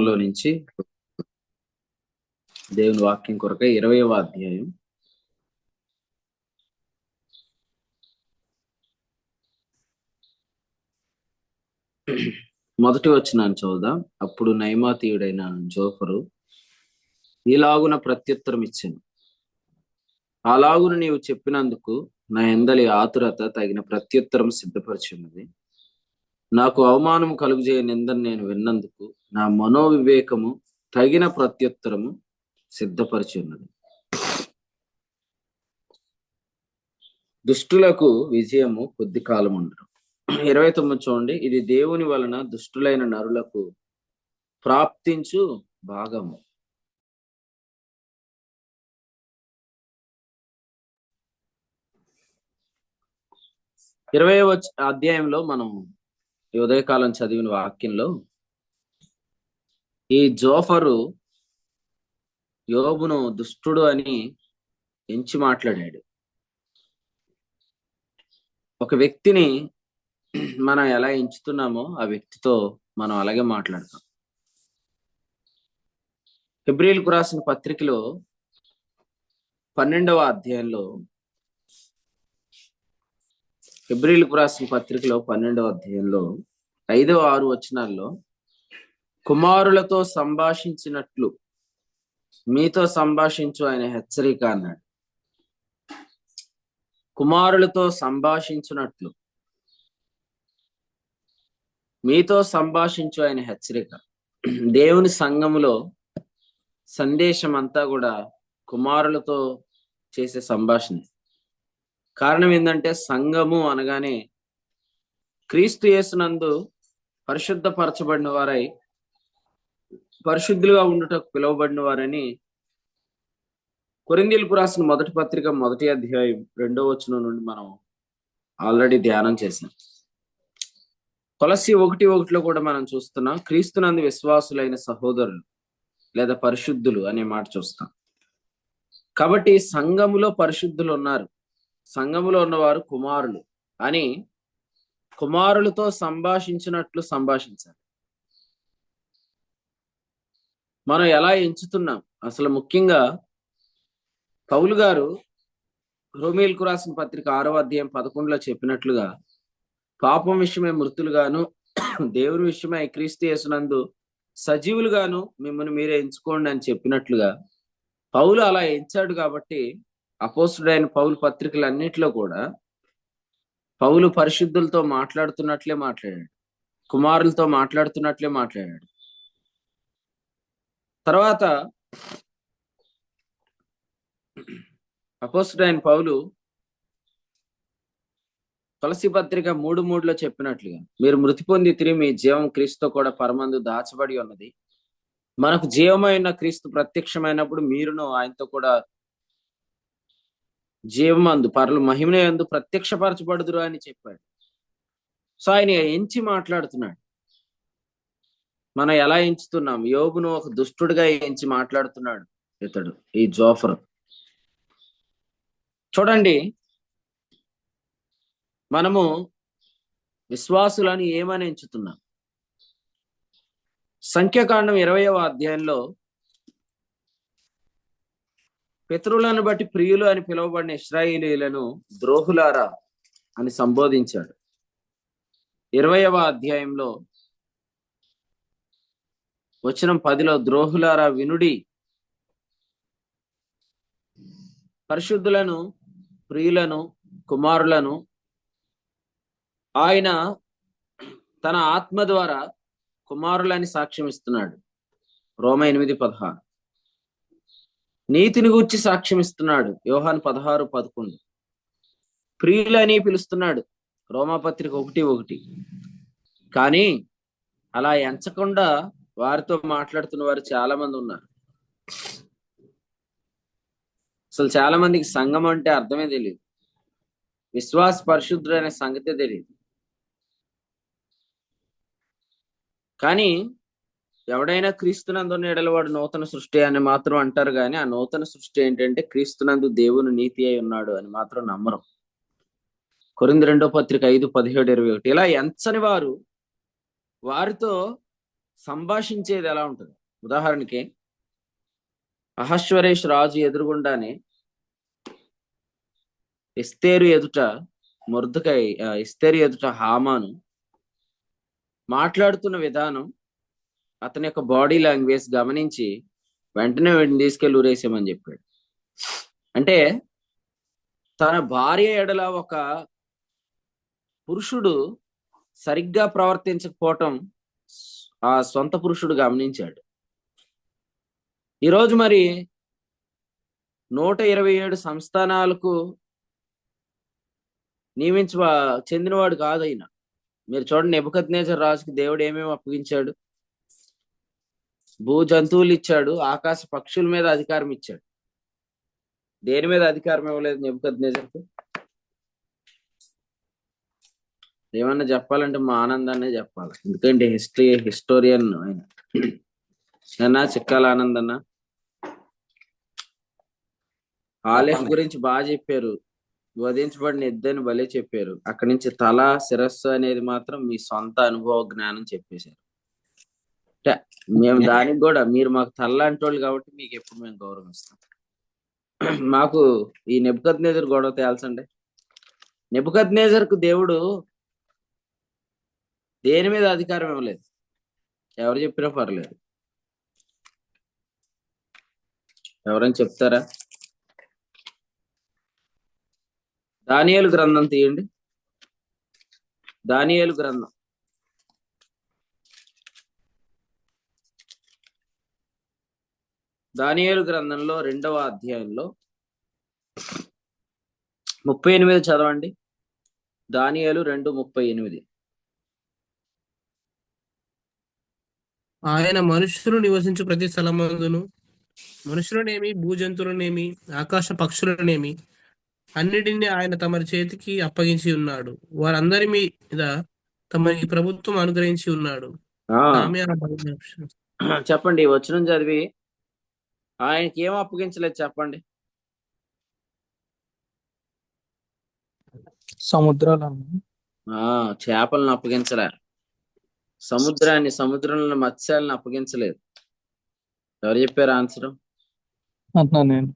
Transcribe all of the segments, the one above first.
గ్రంథంలో నుంచి దేవుని వాక్యం కొరకై 20వ అధ్యాయం మొదటి వచనాన్ని చదువుదాం. అప్పుడు నయమాతీయుడైన జోఫరు ఈలాగున ప్రత్యుత్తరం ఇచ్చాను, అలాగున నీవు చెప్పినందుకు నా యందలి ఆతురత తగిన ప్రత్యుత్తరం సిద్ధపరిచున్నది. నాకు అవమానం కలుగజేయ నిందని నేను విన్నందుకు నా మనోవివేకము తగిన ప్రత్యుత్తరము సిద్ధపరిచి ఉన్నది. దుష్టులకు విజయము కొద్ది కాలం ఉండదు. 29 చూడండి. ఇది దేవుని వలన దుష్టులైన నరులకు ప్రాప్తించు భాగము. ఇరవై అధ్యాయంలో మనం ఈ ఉదయకాలం చదివిన వాక్యంలో ఈ జోఫరు యోబును దుష్టుడు అని ఎంచి మాట్లాడాడు. ఒక వ్యక్తిని మనం ఎలా ఎంచుతున్నామో ఆ వ్యక్తితో మనం అలాగే మాట్లాడతాం. హెబ్రీయులకు రాసిన పత్రికలో 12వ అధ్యాయంలో హెబ్రీయులకు రాసిన పత్రికలో 12వ అధ్యాయంలో 5, 6 వచనాల్లో కుమారులతో సంభాషించినట్లు మీతో సంభాషించు ఆయన హెచ్చరిక అన్నాడు. కుమారులతో సంభాషించున్నట్లు మీతో సంభాషించు ఆయన హెచ్చరిక. దేవుని సంఘములో సందేశం అంతా కూడా కుమారులతో చేసే సంభాషణ. కారణం ఏంటంటే సంఘము అనగానే క్రీస్తు యేసునందు పరిశుద్ధపరచబడిన వారై పరిశుద్ధులుగా ఉండుటకు పిలువబడిన వారని కొరింథీయులకు రాసిన మొదటి పత్రిక 1వ అధ్యాయం 2వ వచనం నుండి మనం ఆల్రెడీ ధ్యానం చేసాం. కొలస్సీ 1:1 కూడా మనం చూస్తున్నాం. క్రీస్తునందు విశ్వాసులైన సహోదరులు లేదా పరిశుద్ధులు అనే మాట చూస్తాం. కాబట్టి సంఘములో పరిశుద్ధులు ఉన్నారు, సంఘములో ఉన్నవారు కుమారులు అని కుమారులతో సంభాషించినట్లు సంభాషించాలి. మనం ఎలా ఎంచుతున్నాం? అసలు ముఖ్యంగా పౌలు గారు రోమీయులకు రాసిన పత్రిక 6వ అధ్యాయం 11లో చెప్పినట్లుగా పాపం విషయమై మృతులుగాను దేవుని విషయమై క్రీస్తు యేసునందు సజీవులుగాను మిమ్మల్ని మీరే ఎంచుకోండి అని చెప్పినట్లుగా పౌలు అలా ఎంచాడు. కాబట్టి అపోస్తుడైన పౌలు పత్రికలన్నిటిలో కూడా పౌలు పరిశుద్ధులతో మాట్లాడుతున్నట్లే మాట్లాడాడు, కుమారులతో మాట్లాడుతున్నట్లే మాట్లాడాడు. తర్వాత అపోస్తుడైన పౌలు కొలస్సీ పత్రిక 3:3లో చెప్పినట్లుగా మీరు మృతి పొంది తిరిగి మీ జీవం క్రీస్తు కూడా పరమందు దాచబడి ఉన్నది. మనకు జీవమైన క్రీస్తు ప్రత్యక్షమైనప్పుడు మీరును ఆయనతో కూడా జీవమందు మహిమ యందు ప్రత్యక్షపరచబడుదురు అని చెప్పాడు. సో ఆయన ఎంచి మాట్లాడుతున్నాడు. మనం ఎలా ఎంచుతున్నాం? యోబును ఒక దుష్టుడిగా ఎంచి మాట్లాడుతున్నాడు ఇతడు, ఈ జోఫరు. చూడండి, మనము విశ్వాసులని ఏమని ఎంచుతున్నాం? సంఖ్యాకాండం 20వ అధ్యాయంలో పితరులను బట్టి ప్రియులు అని పిలువబడిన ఇశ్రాయేలీయులను ద్రోహులారా అని సంబోధించాడు. 20వ అధ్యాయంలో వచనం 10లో ద్రోహులారా వినుడి, పరిశుద్ధులను ప్రియులను కుమారులను ఆయన తన ఆత్మ ద్వారా కుమారులని సాక్ష్యం ఇస్తున్నాడు. రోమ 8:16. నీతిని గూర్చి సాక్ష్యం ఇస్తున్నాడు. యోహాను 16:11. ప్రియులని పిలుస్తున్నాడు. రోమాపత్రిక 1:1. కానీ అలా ఎంచకుండా వారితో మాట్లాడుతున్న వారు చాలా మంది ఉన్నారు. అసలు చాలా మందికి సంఘం అంటే అర్థమే తెలియదు, విశ్వాస పరిశుద్ధుడైన సంగతే తెలియదు. కానీ ఎవడైనా క్రీస్తునందు నీడలవాడు నూతన సృష్టి అని మాత్రం అంటారు. కానీ ఆ నూతన సృష్టి ఏంటంటే క్రీస్తునందు దేవుని నీతి అయి ఉన్నాడు అని మాత్రం నమ్మరు. కొరింథీ 2వ పత్రిక 5:17-21. ఇలా ఎంచని వారు వారితో సంభాషించేది ఎలా ఉంటుంది? ఉదాహరణకి అహశ్వరేష్ రాజు ఎదురుగుండానే ఎస్తేరు ఎదుట ఎస్తేరు ఎదుట హామాను మాట్లాడుతున్న విధానం, అతని యొక్క బాడీ లాంగ్వేజ్ గమనించి వెంటనే వీడిని తీసుకెళ్ళి ఊరేసామని చెప్పాడు. అంటే తన భార్య ఎడల ఒక పురుషుడు సరిగ్గా ప్రవర్తించకపోవటం ఆ సొంత పురుషుడు గమనించాడు. ఈరోజు మరి 127 సంస్థానాలకు చెందినవాడు కాదు ఆయన. మీరు చూడండి, నెబుకద్నెజర్ రాజుకి దేవుడు ఏమేమి అప్పగించాడు? భూ జంతువులు ఇచ్చాడు, ఆకాశ పక్షుల మీద అధికారం ఇచ్చాడు. దేని మీద అధికారం ఇవ్వలేదు నెబుకద్నెజర్కు? ఏమన్నా చెప్పాలంటే మా ఆనందాన్నే చెప్పాలి, ఎందుకంటే హిస్టోరియన్ ఆయన. అన్నా చిక్కాల ఆనందన్న ఆలెఫ్ గురించి బాగా చెప్పారు, వధించబడిన ఎద్దని భలే చెప్పారు. అక్కడి నుంచి తల శిరస్సు అనేది మాత్రం మీ సొంత అనుభవ జ్ఞానం చెప్పేశారు. మేము దానికి కూడా మీరు మాకు తల్లాంటి వాళ్ళు కాబట్టి మీకు ఎప్పుడు మేము గౌరవిస్తాం. మాకు ఈ నెబుకద్నెజర్ గొడవ తేల్చండి. నెబుకద్నెజర్కు దేవుడు దేని మీద అధికారం ఇవ్వలేదు, ఎవరు చెప్పినా పర్లేదు. ఎవరైనా చెప్తారా? దానియేలు గ్రంథం తీయండి, దానియేలు గ్రంథం. దానియేలు గ్రంథంలో 2వ అధ్యాయంలో 38 చదవండి. దానియేలు 2:38. ఆయన మనుషులు నివసించు ప్రతి స్థలమందును మనుషులనేమి భూజంతువులనేమి ఆకాశ పక్షులనేమి అన్నిటినీ ఆయన తమ చేతికి అప్పగించి ఉన్నాడు. వారందరి మీద తమకి ప్రభుత్వం అనుగ్రహించి ఉన్నాడు. చెప్పండి, ఈ వచనం చదివి ఆయనకి ఏం అప్పగించలేదు చెప్పండి. సముద్రాలను, చేపలను అప్పగించలే, సముద్రంలో మత్స్యాలను అప్పగించలేదు. ఎవరు చెప్పారు ఆన్సర్? అంటున్నా నేను.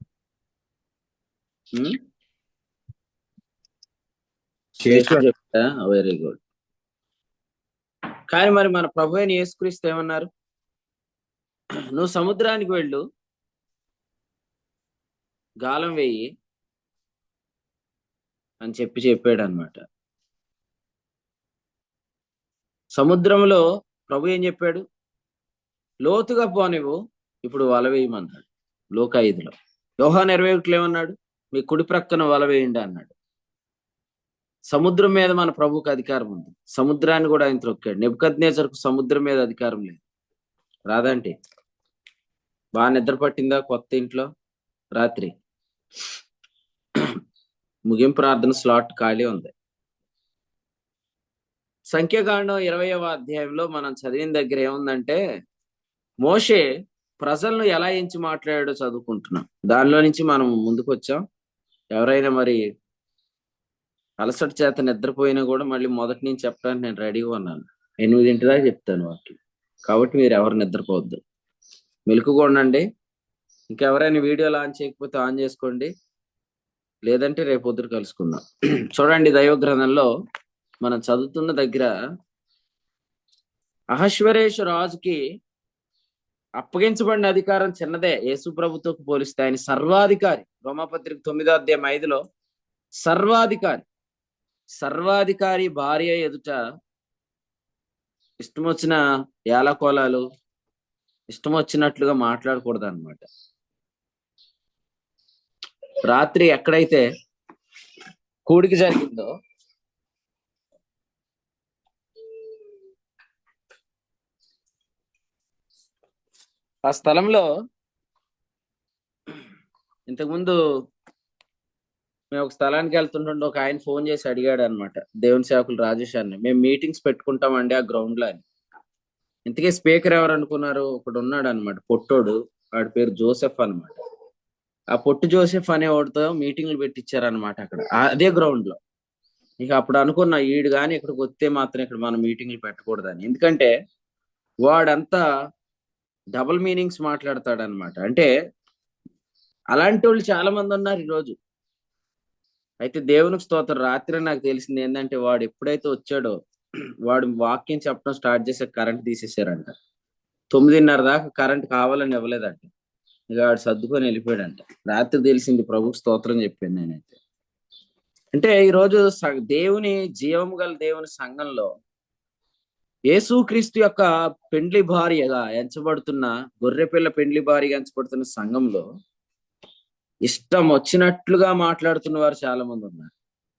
చెప్తా, వెరీ గుడ్. కానీ మరి మన ప్రభు అయిన యేసుక్రీస్తు ఏమన్నారు? నువ్వు సముద్రానికి వెళ్ళు, గాలం వేయి అని చెప్పాడు అనమాట. సముద్రంలో ప్రభు ఏం చెప్పాడు? లోతుగా పోనివ్వు, ఇప్పుడు వల వేయమన్నాడు. లోక 5లో. యోహాను 21 ఏమన్నాడు? మీ కుడి ప్రక్కన వల వేయండి అన్నాడు. సముద్రం మీద మన ప్రభువుకి అధికారం ఉంది, సముద్రాన్ని కూడా ఆయన త్రొక్కాడు. నెబుకద్నెజర్కు సముద్రం మీద అధికారం లేదు. రాదంటే బాగా నిద్ర పట్టిందా కొత్త ఇంట్లో? రాత్రి ముగింపు ప్రార్థన స్లాట్ ఖాళీ ఉంది. సంఖ్యాకాండం 20వ అధ్యాయంలో మనం చదివిన దగ్గర ఏముందంటే, మోషే ప్రజలను ఎలా ఎంచి మాట్లాడాడో చదువుకుంటున్నాం. దానిలో నుంచి మనం ముందుకు వచ్చాం. ఎవరైనా మరి అలసట చేత నిద్రపోయినా కూడా మళ్ళీ మొదటి నుంచి చెప్పడానికి నేను రెడీగా ఉన్నాను. 8 దాకా చెప్తాను వాటికి, కాబట్టి మీరు ఎవరు నిద్రపోవద్దు, మెలకుగా ఉండండి. ఇంకెవరైనా వీడియో ఆన్ చేయకపోతే ఆన్ చేసుకోండి, లేదంటే రేపు పొద్దున కలుసుకుందాం. చూడండి, దైవ గ్రంథంలో మనం చదువుతున్న దగ్గర అహశ్వరేషు రాజుకి అప్పగించబడిన అధికారం చిన్నదే యేసు ప్రభుతో పోలిస్తే. ఆయన సర్వాధికారి. రోమాపత్రిక 9వ అధ్యాయం 5లో సర్వాధికారి భార్య ఎదుట ఇష్టం వచ్చిన ఏలకోలాలు, ఇష్టం వచ్చినట్లుగా మాట్లాడకూడదు అనమాట. రాత్రి ఎక్కడైతే కూడికి జరిగిందో ఆ స్థలంలో ఇంతకుముందు మేము ఒక స్థలానికి వెళ్తుంటుండే ఒక ఆయన ఫోన్ చేసి అడిగాడు అనమాట, దేవుని సేవకులు రాజేష్ అని, మేము మీటింగ్స్ పెట్టుకుంటామండి ఆ గ్రౌండ్ లో అని. ఇంతకీ స్పీకర్ ఎవరు అనుకున్నారు? ఒకడు ఉన్నాడు అనమాట, పొట్టోడు, వాడి పేరు జోసెఫ్ అనమాట. ఆ పొట్టు జోసెఫ్ అనే వాడితో మీటింగ్లు పెట్టించారనమాట అక్కడ, అదే గ్రౌండ్ లో. ఇక అప్పుడు అనుకున్నా, ఈడు కానీ ఇక్కడికి వస్తే మాత్రం ఇక్కడ మనం మీటింగ్లు పెట్టకూడదని. ఎందుకంటే వాడంతా డబుల్ మీనింగ్స్ మాట్లాడతాడు అనమాట. అంటే అలాంటి వాళ్ళు చాలా మంది ఉన్నారు ఈరోజు. అయితే దేవునికి స్తోత్రం, రాత్రి నాకు తెలిసింది ఏంటంటే వాడు ఎప్పుడైతే వచ్చాడో వాడు వాక్యం చెప్పడం స్టార్ట్ చేసే కరెంట్ తీసేసారంట. 9:30 దాకా కరెంట్ కావాలని ఇవ్వలేదంట. ఇక వాడు సర్దుకొని వెళ్ళిపోయాడంట. రాత్రి తెలిసింది, ప్రభుకు స్తోత్రం చెప్పాను నేనైతే. అంటే ఈరోజు దేవుని జీవము గల దేవుని సంఘంలో యేసుక్రీస్తు యొక్క పెండ్లి భార్యగా ఎంచబడుతున్న, గొర్రెపిల్ల పెండ్లి భార్యగా ఎంచబడుతున్న సంఘంలో ఇష్టం వచ్చినట్లుగా మాట్లాడుతున్న వారు చాలా మంది ఉన్నారు.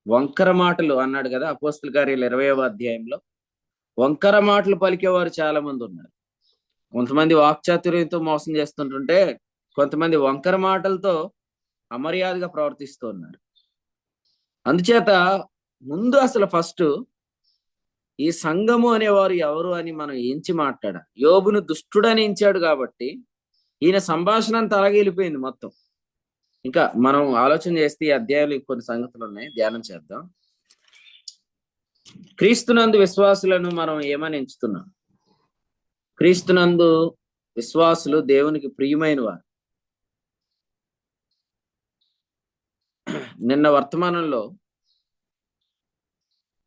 వంకర మాటలు అన్నాడు కదా అపోస్తల కార్యాలు 20వ అధ్యాయంలో, వంకర మాటలు పలికేవారు చాలా మంది ఉన్నారు. కొంతమంది వాక్చాతుర్యంతో మోసం చేస్తుంటుంటే, కొంతమంది వంకర మాటలతో అమర్యాదగా ప్రవర్తిస్తూ ఉన్నారు. అందుచేత ముందు అసలు ఫస్ట్ ఈ సంఘము అనేవారు ఎవరు అని మనం ఎంచి మాట్లాడాలి. యోబును దుష్టుడని ఎంచాడు కాబట్టి ఈయన సంభాషణ అంతా అలాగే వెళ్ళిపోయింది మొత్తం. ఇంకా మనం ఆలోచన చేస్తే ఈ అధ్యాయంలో కొన్ని సంగతులు ఉన్నాయి, ధ్యానం చేద్దాం. క్రీస్తునందు విశ్వాసులను మనం ఏమని ఎంచుతున్నాం? క్రీస్తునందు విశ్వాసులు దేవునికి ప్రియమైన వారు. నిన్న వర్తమానంలో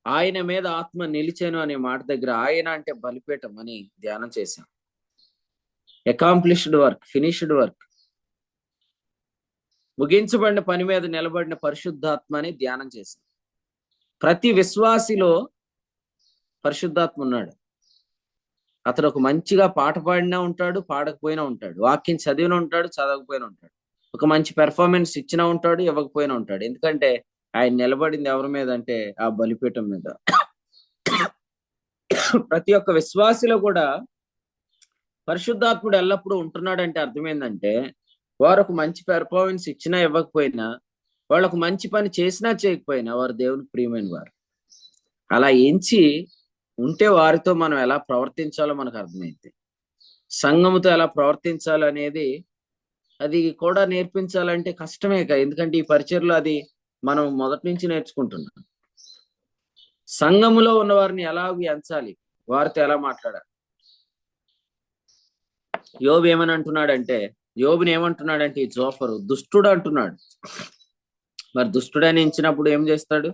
ఆయన మీద ఆత్మ నిలిచాను అనే మాట దగ్గర ఆయన అంటే బలిపీఠం అని ధ్యానం చేశాం. అకాంప్లిష్డ్ వర్క్, ఫినిష్డ్ వర్క్, ముగించబడిన పని మీద నిలబడిన పరిశుద్ధాత్మ అని ధ్యానం చేశాం. ప్రతి విశ్వాసిలో పరిశుద్ధాత్మ ఉన్నాడు. అతడు ఒక మంచిగా పాట పాడినా ఉంటాడు, పాడకపోయినా ఉంటాడు. వాక్యం చదివినా ఉంటాడు, చదవకపోయినా ఉంటాడు. ఒక మంచి పెర్ఫార్మెన్స్ ఇచ్చినా ఉంటాడు, ఇవ్వకపోయినా ఉంటాడు. ఎందుకంటే ఆయన నిలబడింది ఎవరి మీద అంటే ఆ బలిపీఠం మీద. ప్రతి ఒక్క విశ్వాసిలో కూడా పరిశుద్ధాత్ముడు ఎల్లప్పుడూ ఉంటున్నాడంటే అర్థమైందంటే, వారు ఒక మంచి పెర్ఫార్మెన్స్ ఇచ్చినా ఇవ్వకపోయినా, వాళ్ళకు మంచి పని చేసినా చేయకపోయినా వారు దేవునికి ప్రియమైన వారు. అలా ఎంచి ఉంటే వారితో మనం ఎలా ప్రవర్తించాలో మనకు అర్థమైంది. సంఘముతో ఎలా ప్రవర్తించాలో అనేది అది కూడా నేర్పించాలంటే కష్టమే. ఎందుకంటే ఈ పరిచర్లో అది మనం మొదటి నుంచి నేర్చుకుంటున్నాం. సంఘములో ఉన్న వారిని ఎలా ఎంచాలి, వారితో ఎలా మాట్లాడాలి. యోబు ఏమని అంటున్నాడంటే, యోబుని ఏమంటున్నాడంటే ఈ జోఫరు దుష్టుడు అంటున్నాడు. మరి దుష్టుడని ఎంచినప్పుడు ఏం చేస్తాడు?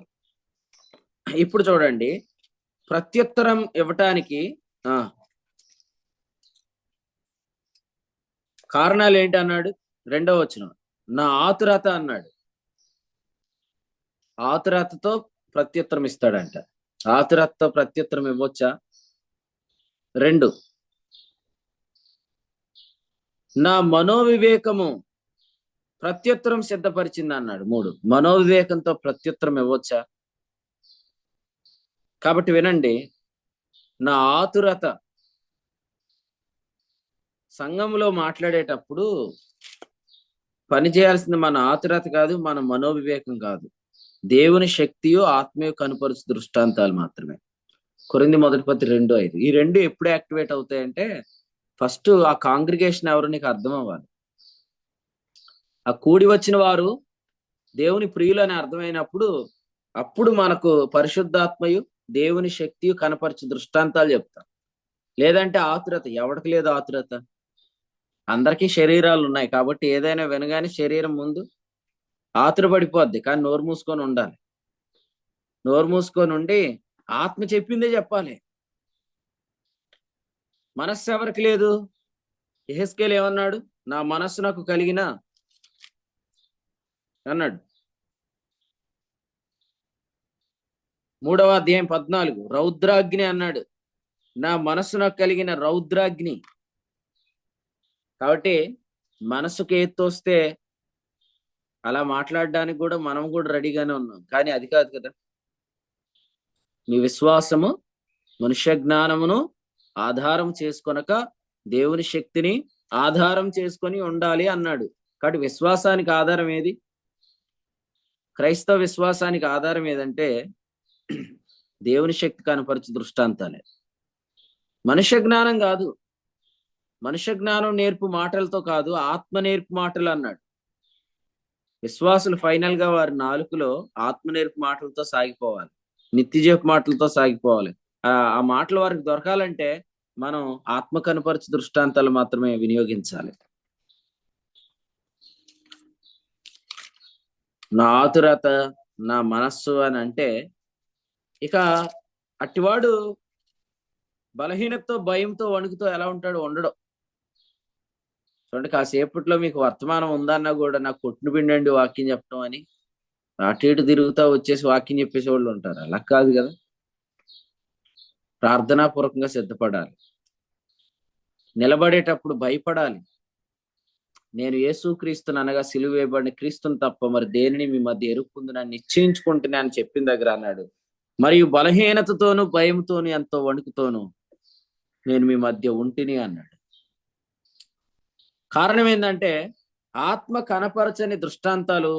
ఇప్పుడు చూడండి, ప్రత్యుత్తరం ఇవ్వటానికి కారణాలు ఏంటి అన్నాడు. 2వ వచనం, నా ఆతురత అన్నాడు. ఆతురతతో ప్రత్యుత్తరం ఇస్తాడంట. ఆతురతతో ప్రత్యుత్తరం ఇవ్వచ్చా? 2, నా మనోవివేకము ప్రత్యుత్తరం సిద్ధపరిచింది అన్నాడు. 3, మనోవివేకంతో ప్రత్యుత్తరం ఇవ్వచ్చా? కాబట్టి వినండి, నా ఆతురత. సంఘంలో మాట్లాడేటప్పుడు పని చేయాల్సింది మన ఆతురత కాదు, మన మనోవివేకం కాదు. దేవుని శక్తియు ఆత్మీయ కనుపరుచు దృష్టాంతాలు మాత్రమే. కొరింథీ మొదటి పత్రిక 2:5. ఈ రెండు ఎప్పుడు యాక్టివేట్ అవుతాయంటే, ఫస్ట్ ఆ కాంగ్రిగేషన్ ఎవరు నీకు అర్థం అవ్వాలి. ఆ కూడి వచ్చిన వారు దేవుని ప్రియులు అని అర్థమైనప్పుడు అప్పుడు మనకు పరిశుద్ధాత్మయు దేవుని శక్తియు కనపరచు దృష్టాంతాలు చెప్తాం. లేదంటే ఆతురత. ఎవరికి లేదు ఆతురత? అందరికీ శరీరాలు ఉన్నాయి కాబట్టి ఏదైనా వినగానే శరీరం ముందు ఆతురపడిపోద్ది. కానీ నోరు మూసుకొని ఉండాలి. నోరు మూసుకొని ఉండి ఆత్మ చెప్పిందే చెప్పాలి. మనస్సు ఎవరికి లేదు? యెహెజ్కేలు ఏమన్నాడు? నా మనస్సు నాకు కలిగిన అన్నాడు. 3వ అధ్యాయం 14, రౌద్రాగ్ని అన్నాడు. నా మనస్సు నాకు కలిగిన రౌద్రాగ్ని. కాబట్టి మనసుకు ఎత్తొస్తే అలా మాట్లాడడానికి కూడా మనం కూడా రెడీగానే ఉన్నాం. కానీ అది కాదు కదా. మీ విశ్వాసము మనుష్య జ్ఞానమును ఆధారం చేసుకొనక దేవుని శక్తిని ఆధారం చేసుకొని ఉండాలి అన్నాడు. కాబట్టి విశ్వాసానికి ఆధారం ఏది? క్రైస్తవ విశ్వాసానికి ఆధారం ఏదంటే దేవుని శక్తి కనపరచు దృష్టాంతాలే. మనుష్య జ్ఞానం కాదు. మనుష్య జ్ఞానం నేర్పు మాటలతో కాదు, ఆత్మ నేర్పు మాటలు అన్నాడు. విశ్వాసులు ఫైనల్ గా వారి నాలుకలో ఆత్మ నేర్పు మాటలతో సాగిపోవాలి, నిత్యజీవ మాటలతో సాగిపోవాలి. ఆ మాటలు వారికి దొరకాలంటే మనం ఆత్మ కనపరచు దృష్టాంతాలు మాత్రమే వినియోగించాలి. నా ఆతురత, నా మనస్సు అని అంటే ఇక అట్టివాడు బలహీనతతో, భయంతో, వణుకుతో ఎలా ఉంటాడు? ఉండడు. చూడండి, కాసేపట్లో మీకు వర్తమానం ఉందన్నా కూడా నాకు కొట్టును పిండండి వాక్యం చెప్పడం అని అటు ఇటు తిరుగుతా వచ్చేసి వాక్యం చెప్పేసే వాళ్ళు ఉంటారు. అలా కాదు కదా. ప్రార్థనాపూర్వకంగా సిద్ధపడాలి. నిలబడేటప్పుడు భయపడాలి. నేను యేసుక్రీస్తును అనగా సిలువ వేయబడిన క్రీస్తుని తప్ప మరి దేనిని మీ మధ్య ఎరుక్కుందని నిశ్చయించుకుంటున్నా అని చెప్పిన దగ్గర అన్నాడు, మరియు బలహీనతతోను, భయంతోను, ఎంతో వణుకుతోను నేను మీ మధ్య ఉంటిని అన్నాడు. కారణం ఏంటంటే ఆత్మ కనపరచని దృష్టాంతాలు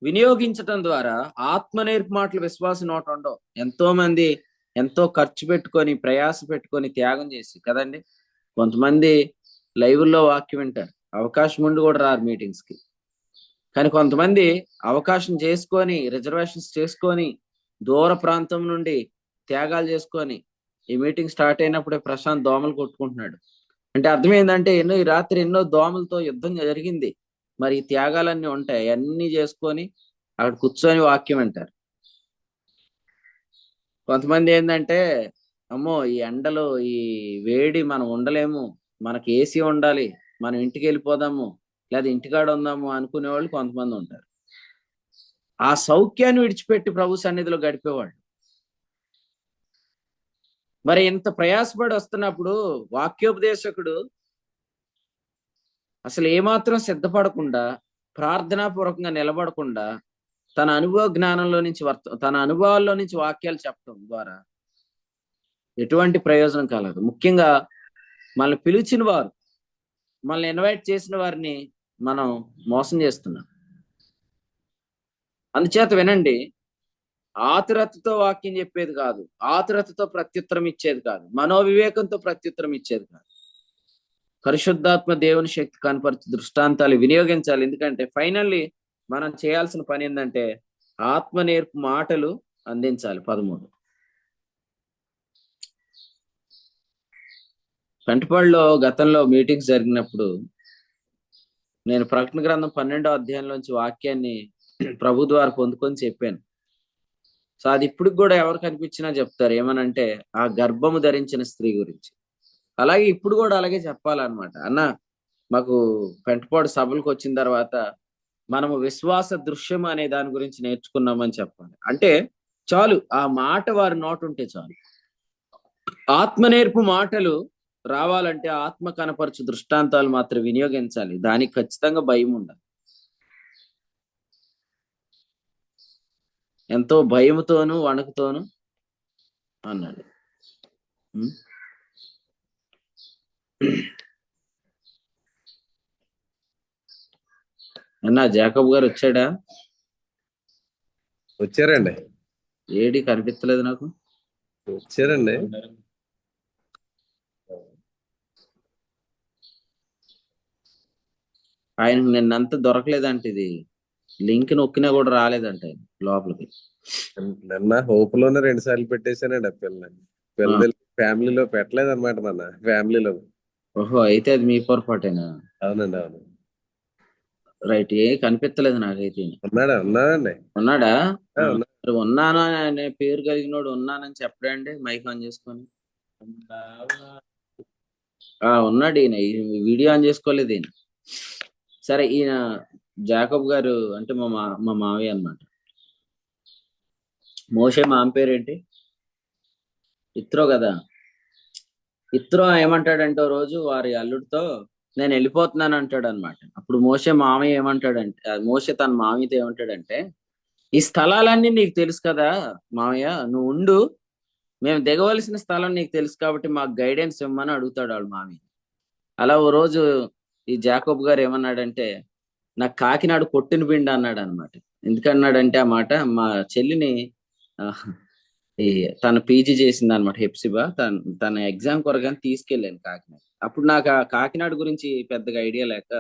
వినియోగించటం ద్వారా ఆత్మ నేర్పు మాటలు విశ్వాసం నోట ఉండవు. ఎంతో మంది ఎంతో ఖర్చు పెట్టుకొని, ప్రయాస పెట్టుకొని, త్యాగం చేసి కదండి. కొంతమంది లైవ్లో వాక్యం వింటారు, అవకాశం ఉండి కూడా రారు మీటింగ్స్ కి. కానీ కొంతమంది అవకాశం చేసుకొని, రిజర్వేషన్స్ చేసుకొని, దూర ప్రాంతం నుండి త్యాగాలు చేసుకొని ఈ మీటింగ్ స్టార్ట్ అయినప్పుడే ప్రశాంత్ దోమలు కొట్టుకుంటున్నాడు. అంటే అర్థం ఏంటంటే ఈ రాత్రి ఎన్నో దోమలతో యుద్ధం జరిగింది. మరి ఈ త్యాగాలన్నీ ఉంటాయి, అన్ని చేసుకొని అక్కడ కూర్చొని వాక్యం వింటారు. కొంతమంది ఏంటంటే అమ్మో ఈ ఎండలు, ఈ వేడి మనం ఉండలేము, మనకి ఏసీ ఉండాలి, మనం ఇంటికి వెళ్ళిపోదాము, లేదా ఇంటికాడ ఉందాము అనుకునే వాళ్ళు కొంతమంది ఉంటారు. ఆ సౌఖ్యాన్ని విడిచిపెట్టి ప్రభు సన్నిధిలో గడిపేవాళ్ళు. మరి ఇంత ప్రయాసపడి వస్తున్నప్పుడు వాక్యోపదేశకుడు అసలు ఏమాత్రం సిద్ధపడకుండా, ప్రార్థనాపూర్వకంగా నిలబడకుండా తన అనుభవ జ్ఞానంలో నుంచి తన అనుభవాల్లో నుంచి వాక్యాలు చెప్పడం ద్వారా ఎటువంటి ప్రయోజనం కలదు. ముఖ్యంగా మనల్ని పిలిచిన వారు, మనల్ని ఇన్వైట్ చేసిన వారిని మనం మోసం చేస్తున్నాం. అందుచేత వినండి, ఆతురతతో వాక్యం చెప్పేది కాదు, ఆతురతతో ప్రత్యుత్తరం ఇచ్చేది కాదు, మనోవివేకంతో ప్రత్యుత్తరం ఇచ్చేది కాదు. పరిశుద్ధాత్మ దేవుని శక్తి కనపరిచి దృష్టాంతాలు వినియోగించాలి. ఎందుకంటే ఫైనల్లీ మనం చేయాల్సిన పని ఏంటంటే ఆత్మ నేర్పు మాటలు అందించాలి. 13 పెంటపాడులో గతంలో మీటింగ్స్ జరిగినప్పుడు నేను ప్రకటన గ్రంథం 12వ అధ్యాయంలోంచి వాక్యాన్ని ప్రభు ద్వారా పొందుకొని చెప్పాను. సో అది ఇప్పుడు కూడా ఎవరు కనిపించినా చెప్తారు, ఏమనంటే ఆ గర్భము ధరించిన స్త్రీ గురించి. అలాగే ఇప్పుడు కూడా అలాగే చెప్పాలన్నమాట. అన్న మాకు పెంటపాడు సభలకు వచ్చిన తర్వాత మనము విశ్వాస దృశ్యం అనే దాని గురించి నేర్చుకున్నామని చెప్పాలి. అంటే చాలు, ఆ మాట వారి నోట ఉంటే చాలు. ఆత్మ నేర్పు మాటలు రావాలంటే ఆత్మ కనపరచు దృష్టాంతాలు మాత్రం వినియోగించాలి. దానికి ఖచ్చితంగా భయం ఉండాలి. ఎంతో భయముతోను, వణుకుతోను అన్నాడు. అన్నా జాకబ్ గారు వచ్చాడా? వచ్చారండి. ఏడి కనిపించలేదు నాకు. వచ్చారండి. ఆయనకు నిన్నంతా దొరకలేదంట, ఇది లింక్ నొక్కినా కూడా రాలేదంట ఆయన లోపలికి. నిన్న హోప్ లోనే 2 సార్లు పెట్టేశానండి. ఆ పిల్లలు ఫ్యామిలీలో పెట్టలేదు అనమాట. మన ఫ్యామిలీలో. ఓహో, అయితే అది మీ పొరపాటేనా? అవునండి, అవును. రైట్, ఏ కనిపించలేదు నాకైతే. ఉన్నాడండి. ఉన్నాడా? ఉన్నాను అనే పేరు కలిగినోడు ఉన్నానని చెప్పడండి, మైక్ ఆన్ చేసుకొని. ఉన్నాడు ఈయన, వీడియో ఆన్ చేసుకోలేదు ఈయన. సరే, ఈయన జాకబ్ గారు అంటే మా మావయ్య అన్నమాట. మోషే మామ పేరేంటి? ఇత్రో కదా. ఇత్రో ఏమంటాడంటే రోజు వారి అల్లుడితో నేను వెళ్ళిపోతున్నాను అంటాడు అనమాట. అప్పుడు మోషే మామయ్య ఏమంటాడంటే, మోషే తన మామయ్యతో ఏమంటాడంటే, ఈ స్థలాలన్నీ నీకు తెలుసు కదా మామయ్య, నువ్వు ఉండు, మేము దిగవలసిన స్థలం నీకు తెలుసు కాబట్టి మాకు గైడెన్స్ ఇవ్వమని అడుగుతాడు వాళ్ళ మామయ్య. అలా ఓ రోజు ఈ జాకబ్ గారు ఏమన్నాడంటే, నాకు కాకినాడ కొట్టిన పిండి అన్నాడు అనమాట. ఎందుకన్నాడంటే ఆ మాట, మా చెల్లిని ఈ తన పీజీ చేసింది అనమాట హెప్సిబా, తన ఎగ్జామ్ కొరగానే తీసుకెళ్ళాను కాకినాడ. అప్పుడు నాకు ఆ కాకినాడ గురించి పెద్దగా ఐడియా లేక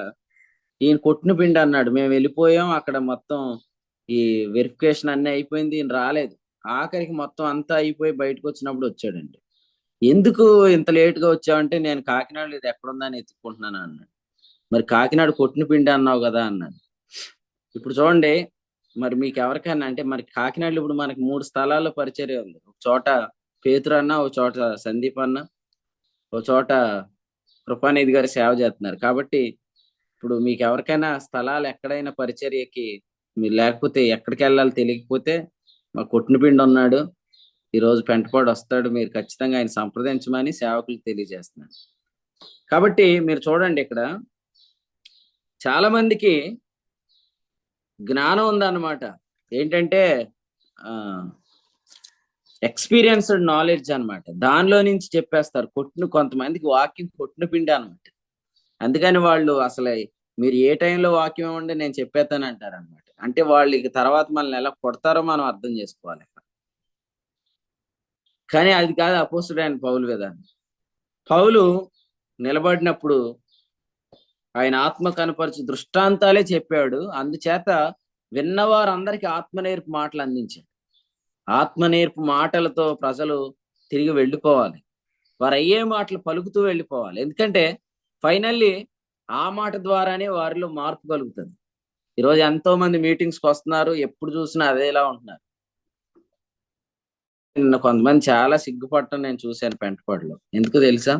ఈయన కొట్టిన పిండి అన్నాడు. మేము వెళ్ళిపోయాం, అక్కడ మొత్తం ఈ వెరిఫికేషన్ అన్ని అయిపోయింది, ఈయన రాలేదు. ఆఖరికి మొత్తం అంతా అయిపోయి బయటకు వచ్చినప్పుడు వచ్చాడండి. ఎందుకు ఇంత లేటుగా వచ్చావంటే, నేను కాకినాడలో ఇది ఎక్కడుందని ఎత్తుక్కుంటున్నాను అన్నాడు. మరి కాకినాడ కొట్టిన పిండి అన్నావు కదా అన్నాడు. ఇప్పుడు చూడండి, మరి మీకు ఎవరికైనా అంటే, మరి కాకినాడలో ఇప్పుడు మనకి 3 స్థలాల్లో పరిచర్య ఉంది. ఒక చోట పేతురు అన్న, ఒక చోట సందీప్ అన్న, ఒక చోట కృపానిధి గారు సేవ చేస్తున్నారు. కాబట్టి ఇప్పుడు మీకు ఎవరికైనా స్థలాలు ఎక్కడైనా పరిచర్యకి మీరు లేకపోతే ఎక్కడికి వెళ్ళాలో తెలియకపోతే, మా కొట్టినపిండి ఉన్నాడు, ఈ రోజు పెంటపాడు వస్తాడు, మీరు ఖచ్చితంగా ఆయన సంప్రదించమని సేవకులకు తెలియజేస్తున్నాను. కాబట్టి మీరు చూడండి, ఇక్కడ చాలా మందికి జ్ఞానం ఉందన్నమాట. ఏంటంటే ఎక్స్పీరియన్స్డ్ నాలెడ్జ్ అన్నమాట. దానిలో నుంచి చెప్పేస్తారు. కొంతమందికి వాక్యం కొట్టిన పిండి అనమాట. అందుకని వాళ్ళు అసలు మీరు ఏ టైంలో వాక్యం ఇవ్వండి నేను చెప్పేస్తాను అంటారు అనమాట. అంటే వాళ్ళకి తర్వాత మనల్ని ఎలా కొడతారో మనం అర్థం చేసుకోవాలి. కానీ అది కాదు అపోస్తుడైన పౌలు విధానం. పౌలు నిలబడినప్పుడు ఆయన ఆత్మ కనపరిచి దృష్టాంతాలే చెప్పాడు. అందుచేత విన్నవారందరికీ ఆత్మ నేర్పు మాటలు అందించాడు. ఆత్మ నేర్పు మాటలతో ప్రజలు తిరిగి వెళ్ళిపోవాలి. వారు అయ్యే మాటలు పలుకుతూ వెళ్ళిపోవాలి. ఎందుకంటే ఫైనల్లీ ఆ మాట ద్వారానే వారిలో మార్పు కలుగుతుంది. ఈరోజు ఎంతో మంది మీటింగ్స్కి వస్తున్నారు, ఎప్పుడు చూసినా అదేలా ఉంటున్నారు. నిన్న కొంతమంది చాలా సిగ్గుపడటం నేను చూశాను పెంటపాడులో. ఎందుకు తెలుసా?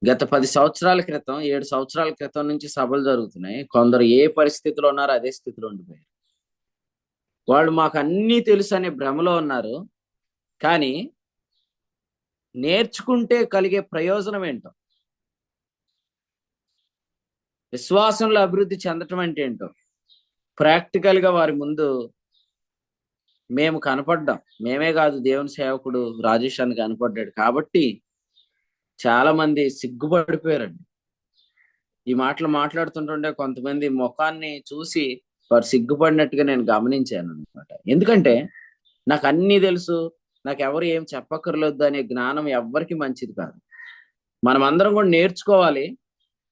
గత 10 సంవత్సరాల క్రితం, 7 సంవత్సరాల క్రితం నుంచి సభలు జరుగుతున్నాయి. కొందరు ఏ పరిస్థితిలో ఉన్నారో అదే స్థితిలో ఉండిపోయారు. వాళ్ళు మాకు అన్నీ తెలుసు అనే భ్రమలో ఉన్నారు. కానీ నేర్చుకుంటే కలిగే ప్రయోజనం ఏంటో, విశ్వాసంలో అభివృద్ధి చెందటం అంటే ఏంటో ప్రాక్టికల్ గా వారి ముందు మేము కనపడ్డాం. మేమే కాదు, దేవుని సేవకుడు రాజేష్ అని కనపడ్డాడు. కాబట్టి చాలా మంది సిగ్గుపడిపోయారండి. ఈ మాటలు మాట్లాడుతుంటుంటే కొంతమంది ముఖాన్ని చూసి వారు సిగ్గుపడినట్టుగా నేను గమనించాను అనమాట. ఎందుకంటే నాకు అన్నీ తెలుసు, నాకు ఎవరు ఏం చెప్పక్కర్లేదు అనే జ్ఞానం ఎవ్వరికి మంచిది కాదు. మనం అందరం కూడా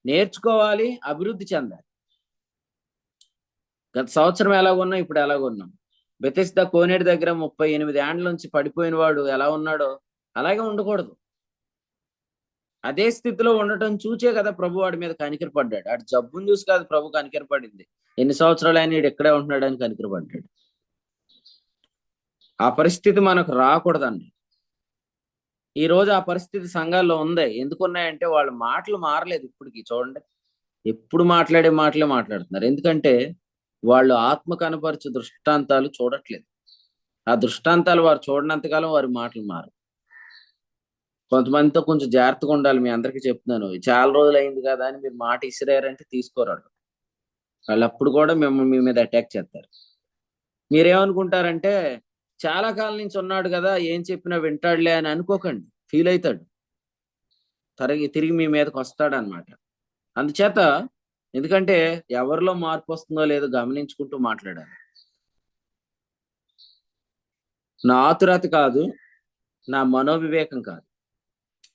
నేర్చుకోవాలి, అభివృద్ధి చెందాలి. గత సంవత్సరం ఎలాగున్నాం, ఇప్పుడు ఎలాగున్నాం. బెతెస్దా కోనేటి దగ్గర 38 ఏండ్ల నుంచి పడిపోయిన వాడు ఎలా ఉన్నాడో అలాగే ఉండకూడదు. అదే స్థితిలో ఉండటం చూచే కదా ప్రభు వాడి మీద కనికరపడ్డాడు. అటు జబ్బును చూసి కాదు ప్రభు కనికరపడింది. ఎన్ని సంవత్సరాలు అయినా వీడు ఇక్కడే ఉంటున్నాడు అని కనికరపడ్డాడు. ఆ పరిస్థితి మనకు రాకూడదండి. ఈ రోజు ఆ పరిస్థితి సంఘాల్లో ఉంది. ఎందుకున్నాయంటే వాళ్ళ మాటలు మారలేదు. ఇప్పటికి చూడండి, ఎప్పుడు మాట్లాడే మాటలే మాట్లాడుతున్నారు. ఎందుకంటే వాళ్ళు ఆత్మ కనపరచు దృష్టాంతాలు చూడట్లేదు. ఆ దృష్టాంతాలు వారు చూడనంతకాలం వారి మాటలు మారు. కొంతమందితో కొంచెం జాగ్రత్తగా ఉండాలి. మీ అందరికీ చెప్తున్నాను, చాలా రోజులు అయింది కదా అని మీరు మాట ఇసిరారంటే తీసుకోరాడు. వాళ్ళు అప్పుడు కూడా మిమ్మల్ని మీ మీద అటాక్ చేస్తారు. మీరేమనుకుంటారంటే చాలా కాలం నుంచి ఉన్నాడు కదా, ఏం చెప్పినా వింటాడులే అని అనుకోకండి. ఫీల్ అవుతాడు, తిరిగి మీ మీదకి వస్తాడు అనమాట. అందుచేత ఎందుకంటే ఎవరిలో మార్పు వస్తుందో లేదో గమనించుకుంటూ మాట్లాడాలి. నా ఆతురత కాదు, నా మనోవివేకం కాదు.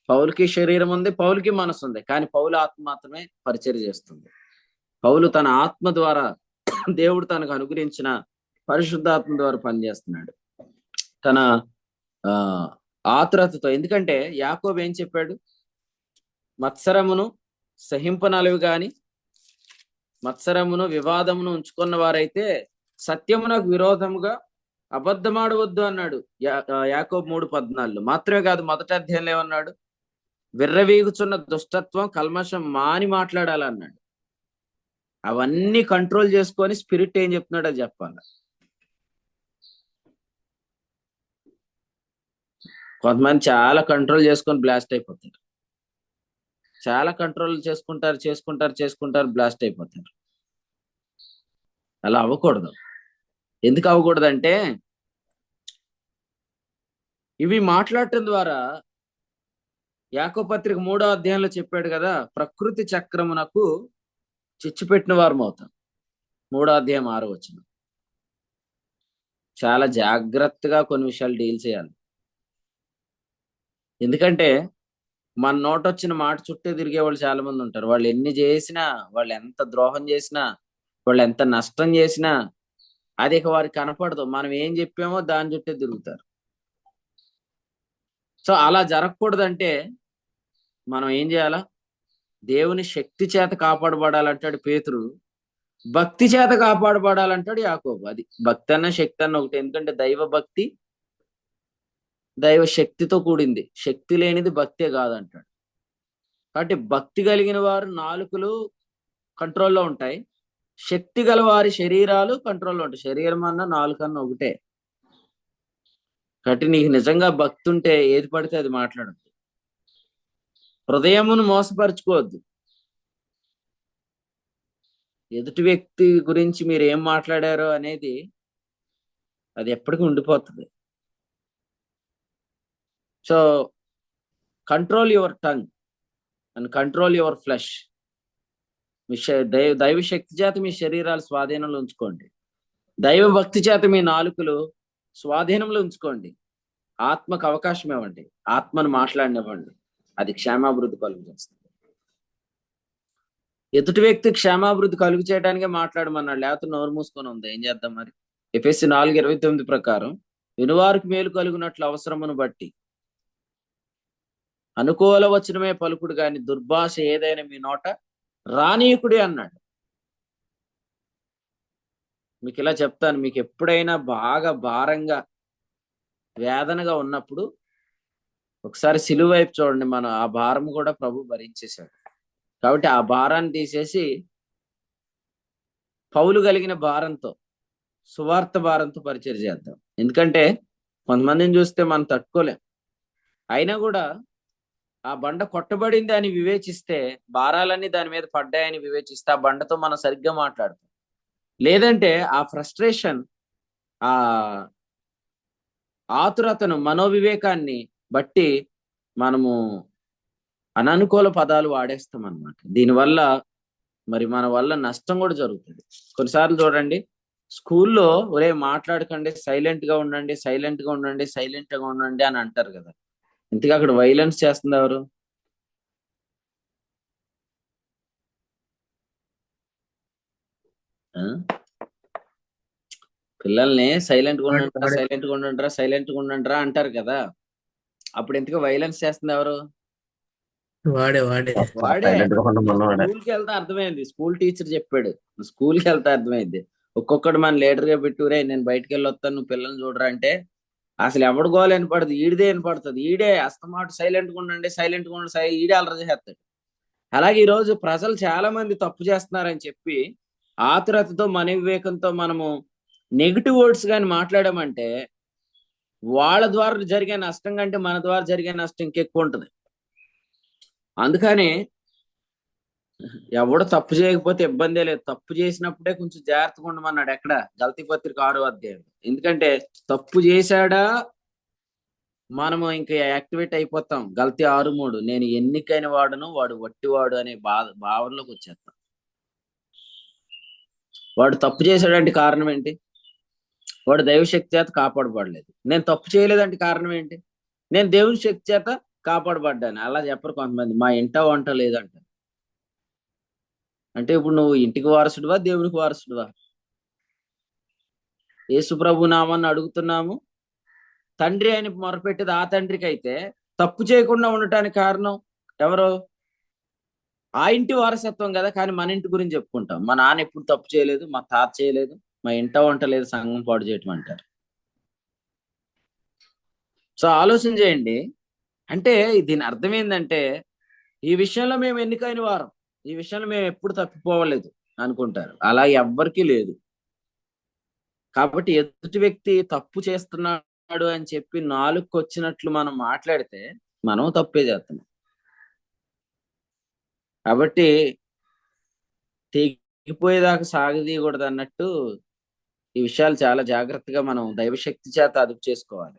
పౌలుకి శరీరం ఉంది, పౌలుకి మనసు ఉంది, కానీ పౌలు ఆత్మ మాత్రమే పరిచర్య చేస్తుంది. పౌలు తన ఆత్మ ద్వారా దేవుడు తనకు అనుగ్రహించిన పరిశుద్ధాత్మ ద్వారా పనిచేస్తున్నాడు తన ఆతురతతో. ఎందుకంటే యాకోబు ఏం చెప్పాడు? మత్సరమును సహింపనలవి గాని మత్సరమును వివాదమును ఉంచుకున్న వారైతే సత్యమునకు విరోధముగా అబద్ధమాడవద్దు అన్నాడు యాకోబు 3:14. మాత్రమే కాదు, మొదటి అధ్యాయంలో ఏమన్నాడు? విర్రవీగుచున్న దుష్టత్వం కల్మషం మాని మాట్లాడాలన్నాడు. అవన్నీ కంట్రోల్ చేసుకొని స్పిరిట్ ఏం చెప్తున్నాడో అది చెప్పాలి. కొంతమంది చాలా కంట్రోల్ చేసుకొని బ్లాస్ట్ అయిపోతారు. చాలా కంట్రోల్ చేసుకుంటారు బ్లాస్ట్ అయిపోతారు. అలా అవ్వకూడదు. ఎందుకు అవ్వకూడదంటే ఇవి మాట్లాడటం ద్వారా యాకోబు పత్రిక 3వ అధ్యాయంలో చెప్పాడు కదా, ప్రకృతి చక్రమునకు చిచ్చు పెట్టిన వారం అవుతాం. 3వ అధ్యాయం 6వ వచనం. చాలా జాగ్రత్తగా కొన్ని విషయాలు డీల్ చేయాలి. ఎందుకంటే మన నోటొచ్చిన మాట చుట్టూ తిరిగే వాళ్ళు చాలా మంది ఉంటారు. వాళ్ళు ఎన్ని చేసినా, వాళ్ళు ఎంత ద్రోహం చేసినా, వాళ్ళు ఎంత నష్టం చేసినా అది ఇక వారికి కనపడదు. మనం ఏం చెప్పామో దాని చుట్టే తిరుగుతారు. సో అలా జరగకూడదంటే మనం ఏం చేయాలా? దేవుని శక్తి చేత కాపాడబడాలంటాడు పేతురు, భక్తి చేత కాపాడబడాలంటాడు యాకోబు. అది భక్తి అన్న శక్తి అన్న ఒకటి. ఎందుకంటే దైవ భక్తి దైవ శక్తితో కూడింది, శక్తి లేనిది భక్తే కాదంటాడు. కాబట్టి భక్తి కలిగిన వారు నాలుకలు కంట్రోల్లో ఉంటాయి, శక్తి గల వారి శరీరాలు కంట్రోల్లో ఉంటాయి. శరీరం అన్న నాలుకన్న ఒకటే. కాబట్టి నీకు నిజంగా భక్తి ఉంటే ఏది పడితే అది మాట్లాడద్దు, హృదయమును మోసపరుచుకోవద్దు. ఎదుటి వ్యక్తి గురించి మీరు ఏం మాట్లాడారో అనేది అది ఎప్పటికీ ఉండిపోతుంది. So control your tongue and control your flesh. మీ దైవ శక్తి చేత మీ శరీరాలు స్వాధీనంలో ఉంచుకోండి, దైవ భక్తి చేత మీ నాలుకలు స్వాధీనంలో ఉంచుకోండి. ఆత్మకు అవకాశం ఇవ్వండి, ఆత్మను మాట్లాడినివ్వండి. అది క్షేమాభివృద్ధి కలుగు చేస్తుంది. ఎదుటి వ్యక్తి క్షేమాభివృద్ధి కలుగు చేయడానికే మాట్లాడమన్నాడు, లేకపోతే నోరు మూసుకొని ఉంది. ఏం చేద్దాం మరి? ఎఫెసీ 4:29 ప్రకారం వినువారికి మేలు కలుగునట్లు అవసరమును బట్టి అనుకూల వచనమే పలుకుడు గాని దుర్భాష ఏదైనా మీ నోట రానీయకుడి అన్నాడు. మీకు ఇలా చెప్తాను, మీకు ఎప్పుడైనా బాగా భారంగా వేదనగా ఉన్నప్పుడు ఒకసారి సిలువ వైపు చూడండి. మన ఆ భారం కూడా ప్రభు భరించేశాడు. కాబట్టి ఆ భారాన్ని తీసేసి పౌలు కలిగిన భారంతో, సువార్త భారంతో పరిచయం చేద్దాం. ఎందుకంటే కొంతమందిని చూస్తే మనం తట్టుకోలేం. అయినా కూడా ఆ బండ కొట్టబడింది అని వివేచిస్తే, భారాలన్నీ దాని మీద పడ్డాయని వివేచిస్తే ఆ బండతో మనం సరిగ్గా మాట్లాడతాం. లేదంటే ఆ ఫ్రస్ట్రేషన్, ఆ ఆతురతను, మనోవివేకాన్ని బట్టి మనము అననుకూల పదాలు వాడేస్తాం అన్నమాట. దీనివల్ల మరి మన వల్ల నష్టం కూడా జరుగుతుంది. కొన్నిసార్లు చూడండి, స్కూల్లో ఒరే మాట్లాడకండి, సైలెంట్ గా ఉండండి, సైలెంట్ గా ఉండండి, సైలెంట్ గా ఉండండి అని అంటారు కదా. ఇంతగా అక్కడ వైలెన్స్ చేస్తుంది ఎవరు? పిల్లల్ని సైలెంట్ గా ఉండండిరా, సైలెంట్ గా ఉండండిరా, సైలెంట్ గా ఉండండిరా అంటారు కదా. అప్పుడు ఇంతగా వైలెన్స్ చేస్తుంది ఎవరు? వాడే వాడే. స్కూల్కి వెళ్తే అర్థమైంది, స్కూల్ టీచర్ చెప్పాడు, స్కూల్కి వెళ్తే అర్థమైంది. ఒక్కొక్కడు మన లీడర్ గా పెట్టుకురే నేను బయటకు వెళ్ళి వస్తాను, నువ్వు పిల్లల్ని చూడరా అంటే అసలు ఎవడు గోలు వినపడుతుంది, ఈడిదే వినపడుతుంది. ఈడే అస్తమాట సైలెంట్ గా ఉండండి, సైలెంట్ గా ఉండండి, ఈడే అలర చేస్తాడు. అలాగే ఈ రోజు ప్రజలు చాలా మంది తప్పు చేస్తున్నారని చెప్పి ఆతురతతో, మన వివేకంతో మనము నెగిటివ్ వర్డ్స్ కానీ మాట్లాడామంటే వాళ్ళ ద్వారా జరిగే నష్టం కంటే మన ద్వారా జరిగే నష్టం ఇంకెక్కువ ఉంటుంది. అందుకని ఎవడు తప్పు చేయకపోతే ఇబ్బందే లేదు, తప్పు చేసినప్పుడే కొంచెం జాగ్రత్తగా ఉండమన్నాడు. ఎక్కడ? గల్తీ పత్రిక 6వ అధ్యాయం. ఎందుకంటే తప్పు చేశాడా మనము ఇంకా యాక్టివేట్ అయిపోతాం. గల్తీ 6:3 నేను ఎన్నికైన వాడును, వాడు వట్టివాడు అనే భావనలోకి వచ్చేస్తాం. వాడు తప్పు చేశాడంటే కారణం ఏంటి? వాడు దైవశక్తి చేత కాపాడబడలేదు. నేను తప్పు చేయలేదంటే కారణం ఏంటి? నేను దేవుని శక్తి చేత కాపాడబడ్డాను. అలా చెప్పరు కొంతమంది. మా ఇంట వంట లేదంట. అంటే ఇప్పుడు నువ్వు ఇంటికి వారసుడువా, దేవునికి వారసుడువా? యేసు ప్రభు నామాన్ని అడుగుతున్నాము, తండ్రి అని మొరపెట్టేది ఆ తండ్రికి అయితే తప్పు చేయకుండా ఉండటానికి కారణం ఎవరు? ఆ ఇంటి వారసత్వం కదా. కానీ మన ఇంటి గురించి చెప్పుకుంటాం, మా నాన్న ఎప్పుడు తప్పు చేయలేదు, మా తాత చేయలేదు, మా ఇంట వంట లేదు, సంఘం పాడు చేయటం అంటారు. సో ఆలోచన చేయండి. అంటే దీని అర్థం ఏంటంటే ఈ విషయంలో మేము ఎన్నికైన వారం, ఈ విషయంలో మేము ఎప్పుడు తప్పిపోవలేదు అనుకుంటారు. అలా ఎవ్వరికీ లేదు. కాబట్టి ఎదుటి వ్యక్తి తప్పు చేస్తున్నాడు అని చెప్పి నాలుగుకి వచ్చినట్లు మనం మాట్లాడితే మనం తప్పే చేస్తున్నాం. కాబట్టి తెగిపోయేదాకా సాగదీయకూడదు అన్నట్టు ఈ విషయాలు చాలా జాగ్రత్తగా మనం దైవశక్తి చేత అదుపు చేసుకోవాలి.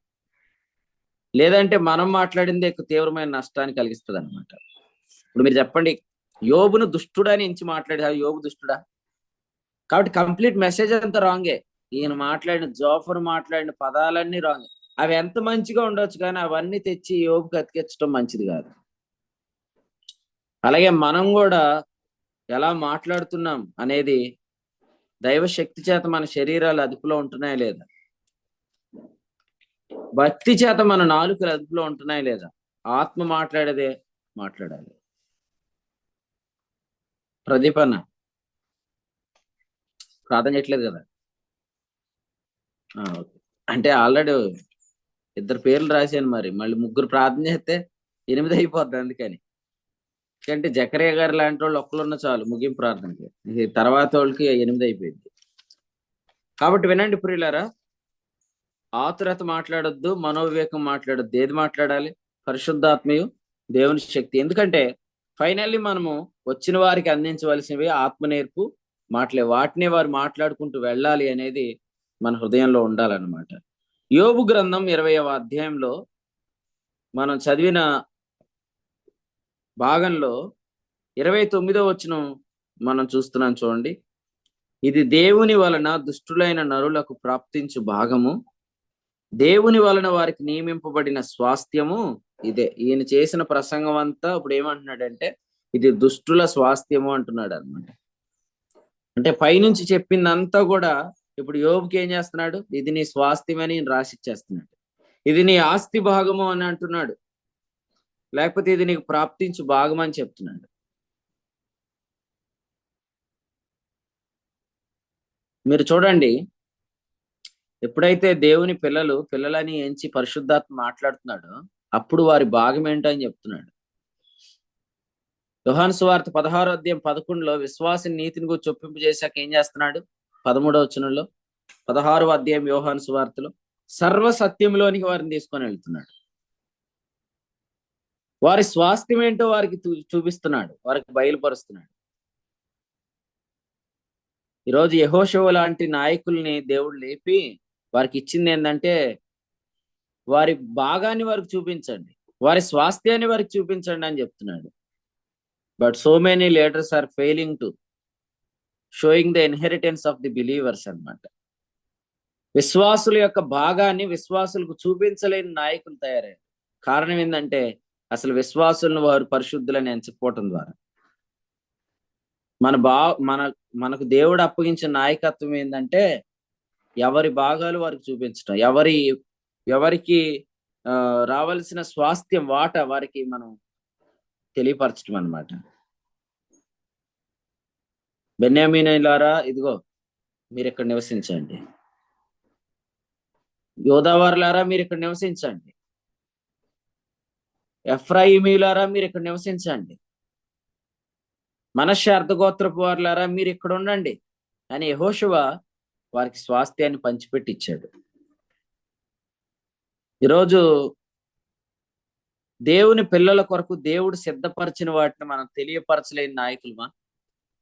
లేదంటే మనం మాట్లాడింది ఎక్కువ తీవ్రమైన నష్టాన్ని కలిగిస్తుంది అనమాట. ఇప్పుడు మీరు చెప్పండి, యోబును దుష్టుడని ఎంచి మాట్లాడారు, యోబు దుష్టుడా? కాబట్టి కంప్లీట్ మెసేజ్ అంతా రాంగే. ఈయన మాట్లాడిన, జోఫర్ మాట్లాడిన పదాలన్నీ రాంగ్. అవి ఎంత మంచిగా ఉండొచ్చు కానీ అవన్నీ తెచ్చి యోబుకి అతికించడం మంచిది కాదు. అలాగే మనం కూడా ఎలా మాట్లాడుతున్నాం అనేది దైవ శక్తి చేత మన శరీరాలు అదుపులో ఉంటున్నాయా లేదా? భక్తి చేత మన నాలుకలు అదుపులో ఉంటున్నాయి లేదా? ఆత్మ మాట్లాడేదే మాట్లాడాలి. ప్రదీప్ అన్న ప్రార్థన చేయట్లేదు కదా? ఓకే. అంటే ఆల్రెడీ 2 పేర్లు రాశాను, మరి మళ్ళీ 3 ప్రార్థన చేస్తే 8 అయిపోద్ది. అందుకని ఎందుకంటే జకరియా గారు లాంటి వాళ్ళు ఒక్కరున్న చాలు ముగింపు ప్రార్థనకి. ఇది తర్వాత వాళ్ళకి 8 అయిపోయింది. కాబట్టి వినండి ప్రియులారా, ఆతురత మాట్లాడొద్దు, మనోవివేకం మాట్లాడొద్దు. ఏది మాట్లాడాలి? పరిశుద్ధాత్మయు దేవుని శక్తి. ఎందుకంటే ఫైనల్లీ మనము వచ్చిన వారికి అందించవలసినవి ఆత్మ నేర్పు మాటలే. వాటినే వారు మాట్లాడుకుంటూ వెళ్ళాలి అనేది మన హృదయంలో ఉండాలన్నమాట. యోబు గ్రంథం 20వ అధ్యాయంలో మనం చదివిన భాగంలో 29వ వచనం మనం చూస్తున్నాం చూడండి. ఇది దేవుని వలన దుష్టులైన నరులకు ప్రాప్తించు భాగము, దేవుని వలన వారికి నియమింపబడిన స్వాస్థ్యము ఇదే. ఈయన చేసిన ప్రసంగం అంతా ఇప్పుడు ఏమంటున్నాడంటే ఇది దుష్టుల స్వాస్థ్యము అంటున్నాడు అనమాట. అంటే పైనుంచి చెప్పిందంతా కూడా ఇప్పుడు యోబుకి ఏం చేస్తున్నాడు? ఇది నీ స్వాస్థ్యమని రాసిచ్చేస్తున్నాడు. ఇది నీ ఆస్తి భాగము అని అంటున్నాడు, లేకపోతే ఇది నీకు ప్రాప్తించు భాగం అని చెప్తున్నాడు. మీరు చూడండి, ఎప్పుడైతే దేవుని పిల్లలని ఎంచి పరిశుద్ధాత్మ మాట్లాడుతున్నాడో అప్పుడు వారి భాగం ఏంటని చెప్తున్నాడు. యోహాను సువార్త 16వ అధ్యాయం 11లో విశ్వాసం నీతిని గురించి చొప్పింపు చేశాక ఏం చేస్తున్నాడు? 13వ వచనంలో 16వ అధ్యాయం యోహాను సువార్తలో సర్వ సత్యంలోనికి వారిని తీసుకొని వెళ్తున్నాడు. వారి స్వాస్థ్యం ఏంటో వారికి చూపిస్తున్నాడు, వారికి బయలుపరుస్తున్నాడు. ఈరోజు యెహోషువ లాంటి నాయకుల్ని దేవుడు లేపి వారికి ఇచ్చింది ఏంటంటే వారి భాగాన్ని వారికి చూపించండి, వారి స్వాస్థ్యాన్ని వారికి చూపించండి అని చెప్తున్నాడు. But so many leaders are failing to showing the inheritance of the believers అన్నమాట. విశ్వాసుల యొక్క భాగాన్ని విశ్వాసులకు చూపించలేని నాయకులు తయారయ్యారు. కారణం ఏంటంటే అసలు విశ్వాసులను వారు పరిశుద్ధులని ఎంచకపోవటం ద్వారా. మనకు దేవుడు అప్పగించిన నాయకత్వం ఏంటంటే ఎవరి భాగాలు వారికి చూపించటం, ఎవరికి రావాల్సిన స్వాస్థ్యం వాట వారికి మనం తెలియపరచడం అన్నమాట. బెన్యామీనీయులారా, ఇదిగో మీరు ఇక్కడ నివసించండి. యోదావారులారా మీరు ఇక్కడ నివసించండి. ఎఫ్రాయిమీయులారా మీరు ఇక్కడ నివసించండి. మనష్య అర్ధగోత్రపు వారులారా మీరు ఇక్కడ ఉండండి అని యెహోషువ వారికి స్వాస్థ్యాన్ని పంచిపెట్టి ఇచ్చాడు. ఈరోజు దేవుని పిల్లల కొరకు దేవుడు సిద్ధపరిచిన వాటిని మనం తెలియపరచలేని నాయకులమా?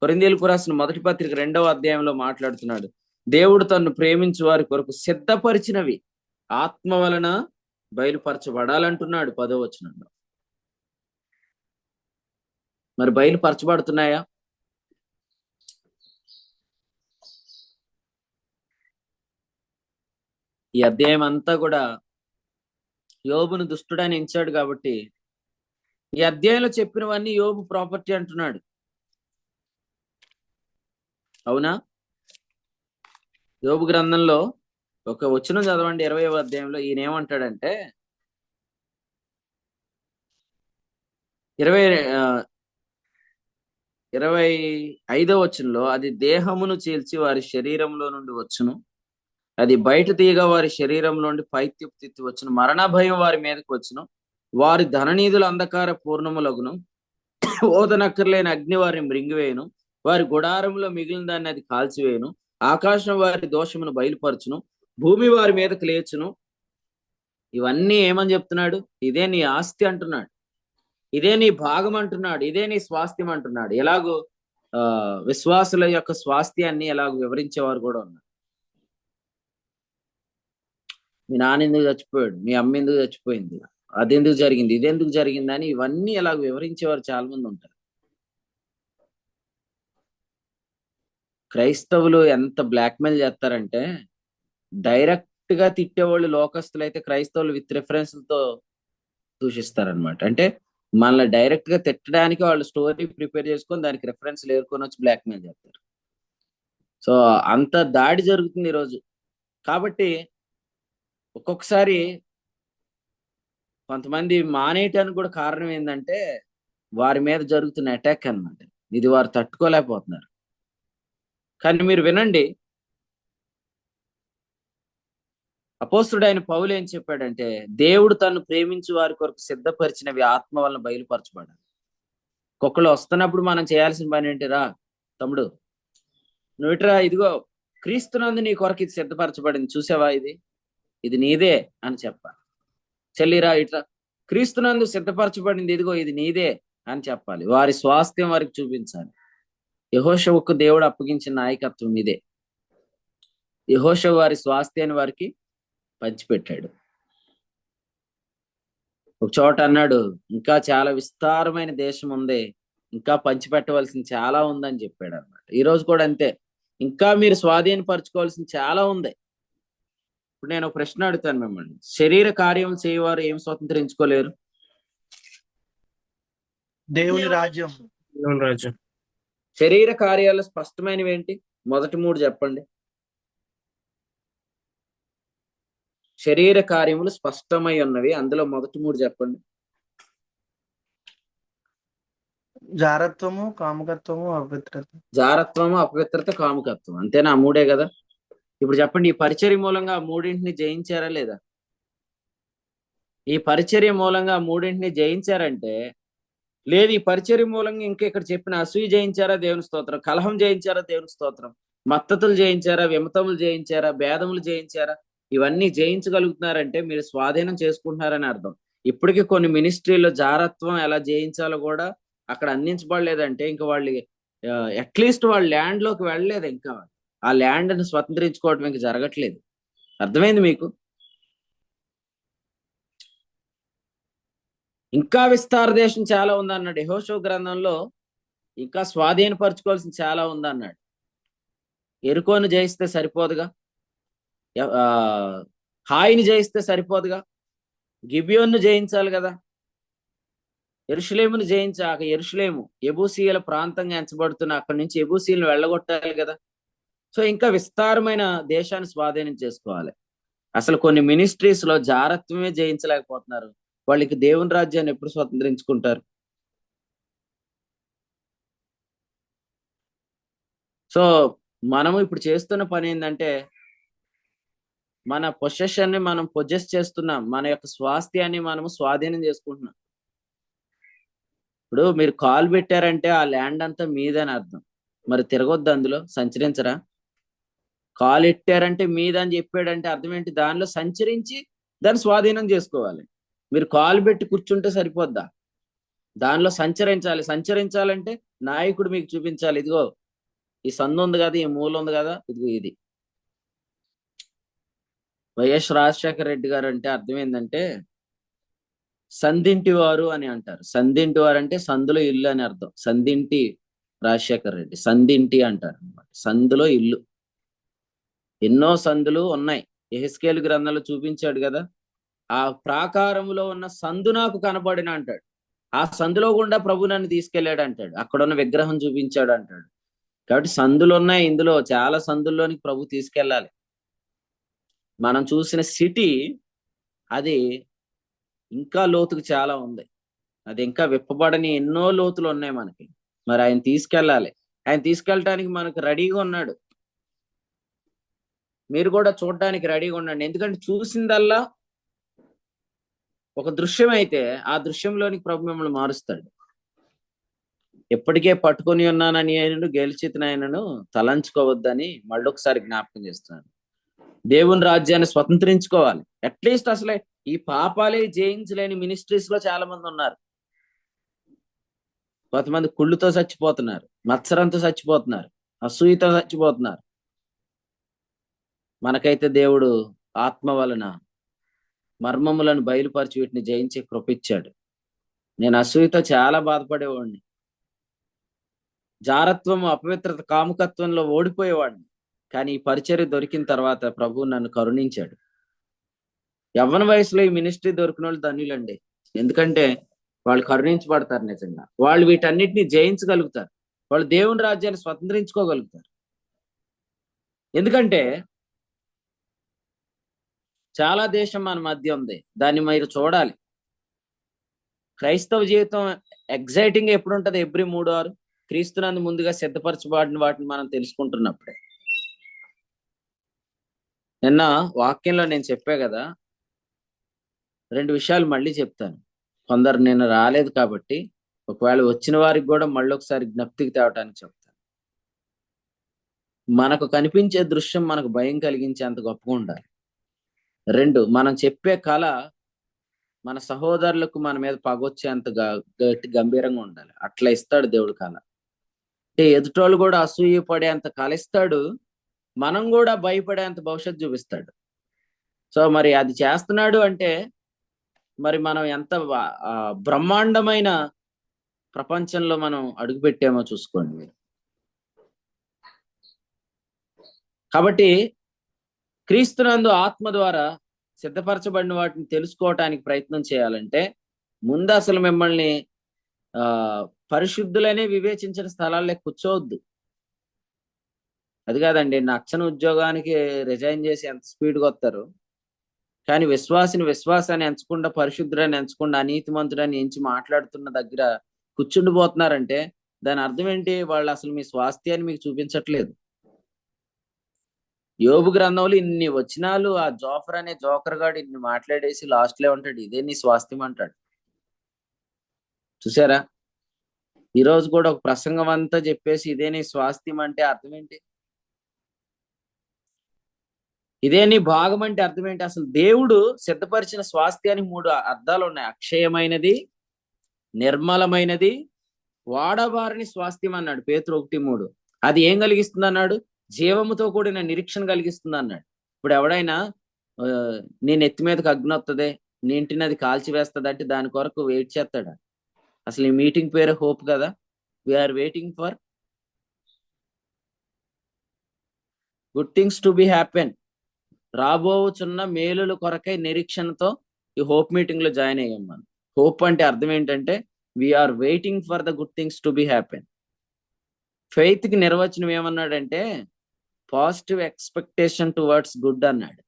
కొరింథీయులకు రాసిన 1వ పత్రిక 2వ అధ్యాయంలో మాట్లాడుతున్నాడు. దేవుడు తన్ను ప్రేమించు వారి కొరకు సిద్ధపరిచినవి ఆత్మ వలన బయలుపరచబడాలంటున్నాడు 10వ వచనంలో. మరి బయలుపరచబడుతున్నాయా? ఈ అధ్యాయం అంతా కూడా యోబును దుష్టుడని ఎంచాడు కాబట్టి ఈ అధ్యాయంలో చెప్పినవన్నీ యోబు ప్రాపర్టీ అంటున్నాడు. అవునా? యోబు గ్రంథంలో ఒక వచనం చదవండి, 20వ అధ్యాయంలో. ఈయన ఏమంటాడంటే 25వ వచనంలో అది దేహమును చీల్చి వారి శరీరంలో నుండి వచ్చును, అది బయట తీయగా వారి శరీరంలోండి పైత్యపు తిత్తి వచ్చును, మరణ భయం వారి మీదకి వచ్చును, వారి ధననీధుల అంధకార పూర్ణములగును, ఓదనక్కర్లేని అగ్ని వారిని మృంగివేయును, వారి గుడారంలో మిగిలిన దాన్ని అది కాల్చివేయును, ఆకాశం వారి దోషమును బయలుపరచును, భూమి వారి మీదకి లేచును. ఇవన్నీ ఏమని చెప్తున్నాడు? ఇదే నీ ఆస్తి అంటున్నాడు, ఇదే నీ భాగం అంటున్నాడు, ఇదే నీ స్వాస్థ్యం అంటున్నాడు. ఎలాగో విశ్వాసుల యొక్క స్వాస్థ్యాన్ని ఎలాగో వివరించేవారు కూడా ఉన్నారు. మీ నాన్న ఎందుకు చచ్చిపోయాడు, మీ అమ్మ ఎందుకు చచ్చిపోయింది, అది ఎందుకు జరిగింది, ఇది ఎందుకు జరిగింది అని ఇవన్నీ ఎలాగ వివరించేవారు చాలా మంది ఉంటారు. క్రైస్తవులు ఎంత బ్లాక్మెయిల్ చేస్తారంటే డైరెక్ట్ గా తిట్టేవాళ్ళు లోకస్తులు అయితే క్రైస్తవులు విత్ రిఫరెన్స్లతో దూషిస్తారనమాట. అంటే మనల్ని డైరెక్ట్ గా తిట్టడానికి వాళ్ళు స్టోరీ ప్రిపేర్ చేసుకొని దానికి రిఫరెన్స్లు ఏరుకొని వచ్చి బ్లాక్మెయిల్ చేస్తారు. సో అంత దాడి జరుగుతుంది ఈరోజు. కాబట్టి ఒక్కొక్కసారి కొంతమంది మానేయటానికి కూడా కారణం ఏంటంటే వారి మీద జరుగుతున్న అటాక్ అన్నమాట. ఇది వారు తట్టుకోలేకపోతున్నారు. కానీ మీరు వినండి, అపోస్తుడైన పౌలు ఏం చెప్పాడంటే, దేవుడు తను ప్రేమించు వారి కొరకు సిద్ధపరిచినవి ఆత్మ వలన బయలుపరచబడాలి. ఒక్కొక్కళ్ళు వస్తున్నప్పుడు మనం చేయాల్సిన పని ఏంటిరా తమ్ముడు, నువ్వు ఇట్రా, ఇదిగో క్రీస్తునందు నీ కొరకు ఇది సిద్ధపరచబడింది, చూసావా, ఇది నీదే అని చెప్పాలి. చెల్లిరా ఇట్లా, క్రీస్తునందు సిద్ధపరచబడింది, ఇదిగో ఇది నీదే అని చెప్పాలి. వారి స్వాస్థ్యం వారికి చూపించాలి. యెహోషువకు దేవుడు అప్పగించిన నాయకత్వం ఇదే. యెహోషువ వారి స్వాస్థ్యాన్ని వారికి పంచిపెట్టాడు. ఒక చోట అన్నాడు, ఇంకా చాలా విస్తారమైన దేశం ఉంది, ఇంకా పంచిపెట్టవలసింది చాలా ఉందని చెప్పాడు అన్నమాట. ఈ రోజు కూడా అంతే, ఇంకా మీరు స్వాధీనపరచుకోవాల్సింది చాలా ఉంది. ఇప్పుడు నేను ఒక ప్రశ్న అడుగుతాను మిమ్మల్ని, శరీర కార్యం చేయవారు ఏం స్వతంత్రించుకోలేరు? దేవుని రాజ్యం. దేవుని రాజ్యం. శరీర కార్యాలు స్పష్టమైనవి ఏంటి? మొదటి 3 చెప్పండి. శరీర కార్యములు స్పష్టమై ఉన్నవి, అందులో మొదటి 3 చెప్పండి. జారత్వము, కాముకత్వము, అపవిత్రత. జారత్వము, అపవిత్రత, కాముకత్వం, అంతేనా? 3 కదా. ఇప్పుడు చెప్పండి, ఈ పరిచర్య మూలంగా ఆ 3 జయించారా లేదా? ఈ పరిచర్య మూలంగా ఆ 3 జయించారంటే లేదు. ఈ పరిచర్య మూలంగా ఇంకా ఇక్కడ చెప్పిన అసూయ జయించారా? దేవుని స్తోత్రం. కలహం జయించారా? దేవుని స్తోత్రం. మత్తతులు జయించారా? విమతములు జయించారా? భేదములు జయించారా? ఇవన్నీ జయించగలుగుతున్నారంటే మీరు స్వాధీనం చేసుకుంటున్నారని అర్థం. ఇప్పటికీ కొన్ని మినిస్ట్రీలో జారత్వం ఎలా జయించాలో కూడా అక్కడ అందించబడలేదంటే ఇంకా వాళ్ళు అట్లీస్ట్ వాళ్ళ ల్యాండ్ లోకి వెళ్ళలేదు. ఇంకా ఆ ల్యాండ్ ని స్వతంత్రించుకోవడం ఇంకా జరగట్లేదు. అర్థమైంది మీకు? ఇంకా విస్తార దేశం చాలా ఉందన్నాడు యెహోషువ గ్రంథంలో. ఇంకా స్వాధీనపరచుకోవాల్సింది చాలా ఉందన్నాడు. ఎరుకోను జయిస్తే సరిపోదుగా, హాయిని జయిస్తే సరిపోదుగా, గిబియోన్ను జయించాలి కదా, యెరూషలేమును జయించాక యెరూషలేము యెబూసీయుల ప్రాంతంగా ఎంచబడుతున్న అక్కడి నుంచి యెబూసీయులను వెళ్ళగొట్టాలి కదా. సో ఇంకా విస్తారమైన దేశాన్ని స్వాధీనం చేసుకోవాలి. అసలు కొన్ని మినిస్ట్రీస్ లో జారత్వమే జయించలేకపోతున్నారు. వాళ్ళకి దేవుని రాజ్యాన్ని ఎప్పుడు స్వతంత్రించుకుంటారు? సో మనము ఇప్పుడు చేస్తున్న పని ఏంటంటే, మన పొసెషన్ ని మనం పొజెస్ చేస్తున్నాం, మన యొక్క స్వాస్థ్యాన్ని మనము స్వాధీనం చేసుకుంటున్నాం. ఇప్పుడు మీరు కాల్ పెట్టారంటే ఆ ల్యాండ్ అంతా మీదని అర్థం. మరి తిరగొద్దు, అందులో సంచరించరా? కాల్ ఎట్టారంటే మీదని చెప్పాడంటే అర్థం ఏంటి? దానిలో సంచరించి దాన్ని స్వాధీనం చేసుకోవాలి. మీరు కాల్ పెట్టి కూర్చుంటే సరిపోద్దా? దానిలో సంచరించాలి. సంచరించాలంటే నాయకుడు మీకు చూపించాలి, ఇదిగో ఈ సందు ఉంది కదా, ఈ మూల ఉంది కదా, ఇదిగో ఇది. వైఎస్ రాజశేఖర రెడ్డి గారు అంటే అర్థం ఏంటంటే సంధింటి వారు అని అంటారు. సంధింటి వారు అంటే సందులో ఇల్లు అని అర్థం. సంధింటి రాజశేఖర రెడ్డి, సంధింటి అంటారు అన్నమాట. సందులో ఇల్లు. ఎన్నో సందులు ఉన్నాయి. యెహెజ్కేలు గ్రంథంలో చూపించాడు కదా, ఆ ప్రాకారములో ఉన్న సందు నాకు కనబడిన అంటాడు. ఆ సందులో గుండా ప్రభు నన్ను తీసుకెళ్ళాడు అంటాడు. అక్కడ ఉన్న విగ్రహం చూపించాడు అంటాడు. కాబట్టి సందులు ఉన్నాయి. ఇందులో చాలా సందుల్లోనికి ప్రభు తీసుకెళ్ళాలి. మనం చూసిన సిటీ అది ఇంకా లోతుకు చాలా ఉంది. అది ఇంకా విప్పబడని ఎన్నో లోతులు ఉన్నాయి మనకి. మరి ఆయన తీసుకెళ్ళాలి. ఆయన తీసుకెళ్ళటానికి మనకు రెడీగా ఉన్నాడు. మీరు కూడా చూడడానికి రెడీగా ఉండండి. ఎందుకంటే చూసిందల్లా ఒక దృశ్యం అయితే ఆ దృశ్యంలోనికి ప్రభు మిమ్మల్ని మారుస్తాడు. ఎప్పటికే పట్టుకొని ఉన్నానని ఆయనను గెలిచితనైనను తలంచుకోవద్దని మళ్ళొకసారి జ్ఞాపకం చేస్తున్నాను. దేవుని రాజ్యాన్ని స్వతంత్రించుకోవాలి. అట్లీస్ట్ అసలే ఈ పాపాలే జయించలేని మినిస్ట్రీస్ లో చాలా మంది ఉన్నారు. కొంతమంది కుళ్ళుతో చచ్చిపోతున్నారు, మత్సరంతో చచ్చిపోతున్నారు, అసూయతో చచ్చిపోతున్నారు. మనకైతే దేవుడు ఆత్మ వలన మర్మములను బయలుపరిచి వీటిని జయించే కృపిచ్చాడు. నేను అసూయతో చాలా బాధపడేవాడిని. జారత్వము, అపవిత్రత, కాముకత్వంలో ఓడిపోయేవాడిని. కానీ ఈ పరిచర్య దొరికిన తర్వాత ప్రభు నన్ను కరుణించాడు. యవ్వన వయసులో ఈ మినిస్ట్రీ దొరికిన వాళ్ళు ధన్యులండి. ఎందుకంటే వాళ్ళు కరుణించబడతారు. నిజంగా వాళ్ళు వీటన్నిటిని జయించగలుగుతారు. వాళ్ళు దేవుని రాజ్యాన్ని స్వతంత్రించుకోగలుగుతారు. ఎందుకంటే చాలా దేశం మన మధ్య ఉంది, దాన్ని మీరు చూడాలి. క్రైస్తవ జీవితం ఎగ్జైటింగ్ ఎప్పుడు ఉంటది? ఎవ్రీ 3-6 క్రీస్తునందు ముందుగా సిద్ధపరచబడిన వాటిని మనం తెలుసుకుంటున్నప్పుడే. నిన్న వాక్యంలో నేను చెప్పా కదా, 2 విషయాలు మళ్ళీ చెప్తాను. కొందరు నేను రాలేదు కాబట్టి ఒకవేళ వచ్చిన వారికి కూడా మళ్ళీ ఒకసారి జ్ఞప్తికి తేవటానికి చెప్తాను. మనకు కనిపించే దృశ్యం మనకు భయం కలిగించేంత గొప్పగా ఉండాలి. 2, మనం చెప్పే కళ మన సహోదరులకు మన మీద పగొచ్చేంత గట్టి గంభీరంగా ఉండాలి. అట్లా ఇస్తాడు దేవుడు కళ. అంటే ఎదుటోళ్ళు కూడా అసూయ పడేంత కళ ఇస్తాడు, మనం కూడా భయపడేంత భవిష్యత్తు చూపిస్తాడు. సో మరి అది చేస్తున్నాడు అంటే మరి మనం ఎంత బ్రహ్మాండమైన ప్రపంచంలో మనం అడుగుపెట్టామో చూసుకోండి మీరు. కాబట్టి క్రీస్తునందు ఆత్మ ద్వారా సిద్ధపరచబడిన వాటిని తెలుసుకోవటానికి ప్రయత్నం చేయాలంటే ముందు అసలు మిమ్మల్ని పరిశుద్ధులనే వివేచించిన స్థలాల్లో కూర్చోవద్దు. అది కాదండి, నచ్చని ఉద్యోగానికి రిజైన్ చేసి ఎంత స్పీడ్గా వస్తారు, కానీ విశ్వాసాన్ని ఎంచకుండా పరిశుద్ధుడని ఎంచకుండా అనీతిమంతుడని ఎంచి మాట్లాడుతున్న దగ్గర కూర్చుండిపోతున్నారంటే దాని అర్థం ఏంటి? వాళ్ళు అసలు మీ స్వాస్థ్యాన్ని మీకు చూపించట్లేదు. యోబు గ్రంథంలో ఇన్ని వచనాలు ఆ జోఫర్ అనే జోకర్ గాడు ఇన్ని మాట్లాడేసి లాస్ట్ లో ఉంటాడు, ఇదే నీ స్వాస్థ్యం అంటాడు. చూసారా? ఈరోజు కూడా ఒక ప్రసంగం అంతా చెప్పేసి ఇదే నీ స్వాస్థ్యం అంటే అర్థం ఏంటి? ఇదే నీ భాగం అంటే అర్థం ఏంటి? అసలు దేవుడు సిద్ధపరిచిన స్వాస్థ్యానికి 3 అర్థాలు ఉన్నాయి. అక్షయమైనది, నిర్మలమైనది, వాడబారని స్వాస్థ్యం అన్నాడు పేతురు 1:3. అది ఏం కలిగిస్తుంది అన్నాడు? జీవముతో కూడిన నిరీక్షణ కలిగిస్తుంది అన్నాడు. ఇప్పుడు ఎవడైనా నీ నెత్తి మీదకి అగ్ని వస్తుంది, నీ ఇంటిని అది కాల్చివేస్తుంది అంటే దాని కొరకు వెయిట్ చేస్తాడా? అసలు ఈ మీటింగ్ పేరే హోప్ కదా. We're waiting for good things to be happen. రాబోచున్న మేలుల కొరకై నిరీక్షణతో ఈ హోప్ మీటింగ్ లో జాయిన్ అయ్యాం మనం. హోప్ అంటే అర్థం ఏంటంటే we are waiting for the good things to be happen. Faith కి నిర్వచనం ఏమన్నాడంటే పాజిటివ్ ఎక్స్పెక్టేషన్ టువర్డ్స్ గుడ్ అన్నాడు.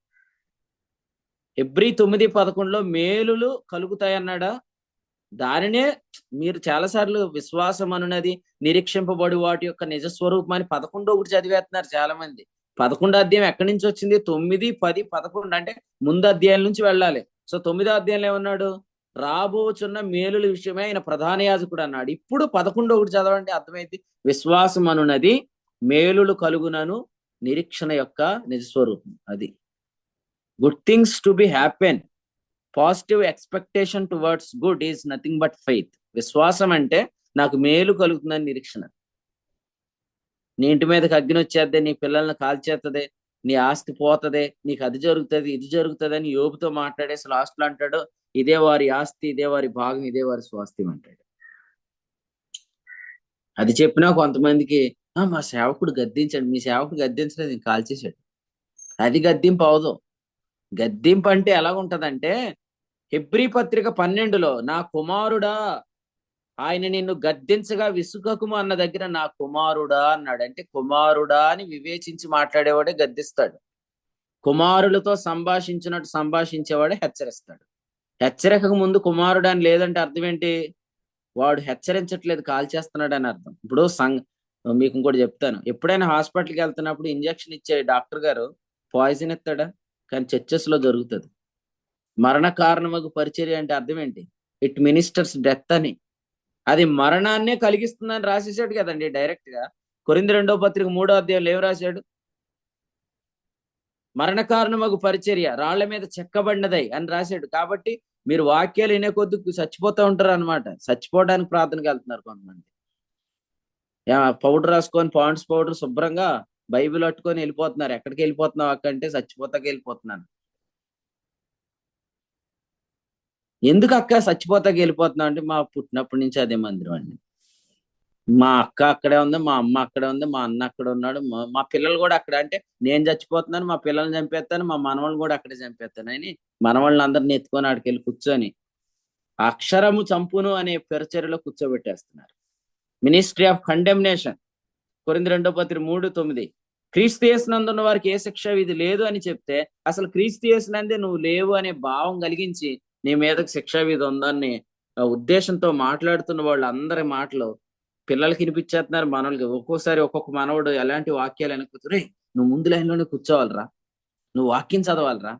హెబ్రీ 9:11 మేలులు కలుగుతాయి అన్నాడా? దానినే మీరు చాలాసార్లు విశ్వాసం అనున్నది నిరీక్షింపబడి వాటి యొక్క నిజస్వరూపాన్ని 11 చదివేస్తున్నారు చాలా మంది. 11వ అధ్యాయం ఎక్కడి నుంచి వచ్చింది? 9, 10, 11 అంటే ముందు అధ్యాయం నుంచి వెళ్ళాలి. సో 9వ అధ్యాయంలో ఏమన్నాడు? రాబోచున్న మేలుల విషయమే ఆయన ప్రధాన యాజకుడు అన్నాడు. ఇప్పుడు 11 చదవండి, అర్థమైంది. విశ్వాసం అనున్నది మేలులు కలుగునను నిరీక్షణ యొక్క నిజస్వరూపం. అది good things to be happen. Positive expectation towards good is nothing but faith. విశ్వాసం అంటే నాకు మేలు కలుగుతుందని నిరీక్షణ. నీ ఇంటి మీదకి అగ్ని వచ్చేద్దే, నీ పిల్లల్ని కాల్చేస్తుంది, నీ ఆస్తి పోతుంది, నీకు అది జరుగుతుంది ఇది జరుగుతుంది అని యోబుతో మాట్లాడేసి లాస్ట్ లో అంటాడు ఇదే వారి ఆస్తి, ఇదే వారి భాగం, ఇదే వారి స్వాస్థ్యం అంటాడు. అది చెప్పినా కొంతమందికి మా సేవకుడు గద్దించాడు. మీ సేవకుడు గద్దించలేదు, నేను కాల్చేశాడు. అది గద్దింపు అవదు. గద్దింపు అంటే ఎలాగుంటదంటే హెబ్రీ పత్రిక 12లో నా కుమారుడా ఆయన నిన్ను గద్దించగా విసుగకుము అన్న దగ్గర నా కుమారుడా అన్నాడు. అంటే కుమారుడా అని వివేచించి మాట్లాడేవాడే గద్దిస్తాడు. కుమారులతో సంభాషించినట్టు సంభాషించేవాడే హెచ్చరిస్తాడు. హెచ్చరికకు ముందు కుమారుడు అని లేదంటే అర్థం ఏంటి? వాడు హెచ్చరించట్లేదు, కాల్చేస్తున్నాడు అని అర్థం. ఇప్పుడు మీకు ఇంకోటి చెప్తాను. ఎప్పుడైనా హాస్పిటల్కి వెళ్తున్నప్పుడు ఇంజక్షన్ ఇచ్చే డాక్టర్ గారు పాయిజన్ ఇస్తాడా? కానీ చర్చెస్ లో జరుగుతుంది. మరణ కారణమగు పరిచర్య అంటే అర్థం ఏంటి? ఇట్ మినిస్టర్స్ డెత్ అని. అది మరణాన్నే కలిగిస్తుందని రాసేసాడు కదండి డైరెక్ట్ గా. కొరింథీ 2వ పత్రిక 3వ అధ్యాయంలో ఏం రాశాడు? మరణ కారణమగు పరిచర్య రాళ్ల మీద చెక్కబడినదై అని రాశాడు. కాబట్టి మీరు వాక్యాలు వినే కొద్ది చచ్చిపోతూ ఉంటారు అనమాట. చచ్చిపోవడానికి ప్రార్థనకి వెళ్తున్నారు కొంతమంది. పౌడర్ రాసుకొని పాండ్స్ పౌడర్ శుభ్రంగా బైబిల్ పట్టుకొని వెళ్ళిపోతున్నారు. ఎక్కడికి వెళ్ళిపోతున్నావు అక్క అంటే చచ్చిపోతాకి వెళ్ళిపోతున్నాను. ఎందుకు అక్క చచ్చిపోతాకి వెళ్ళిపోతున్నావు అంటే మా పుట్టినప్పటి నుంచి అదే మందిరం అండి. మా అక్క అక్కడే ఉంది, మా అమ్మ అక్కడే ఉంది, మా అన్న అక్కడ ఉన్నాడు, మా పిల్లలు కూడా అక్కడ. అంటే నేను చచ్చిపోతున్నాను, మా పిల్లల్ని చంపేస్తాను, మా మనవాళ్ళని కూడా అక్కడే చంపేస్తాను అని మనవాళ్ళని అందరిని ఎత్తుకొని ఆడికి వెళ్ళి కూర్చొని అక్షరము చంపును అనే పరిచర్యలో కూర్చోబెట్టేస్తున్నారు. Ministry of condemnation. కొరింథీ 2వ పత్రిక 3:9 క్రీస్తు యేసునందున్న వారికి ఏ శిక్ష విధి లేదు అని చెప్తే అసలు క్రీస్తు యేసునందే నువ్వు లేవు అనే భావం కలిగించి నీ మీదకి శిక్షా విధి ఉందని ఉద్దేశంతో మాట్లాడుతున్న వాళ్ళు అందరి మాటలు పిల్లలకి వినిపించేస్తున్నారు. మనోళ్ళకి ఒక్కోసారి ఒక్కొక్క మనవడు ఎలాంటి వాక్యాలు వెనక్కుతురే, నువ్వు ముందు లైన్లోనే కూర్చోవాలరా, నువ్వు వాక్యం చదవాలరా,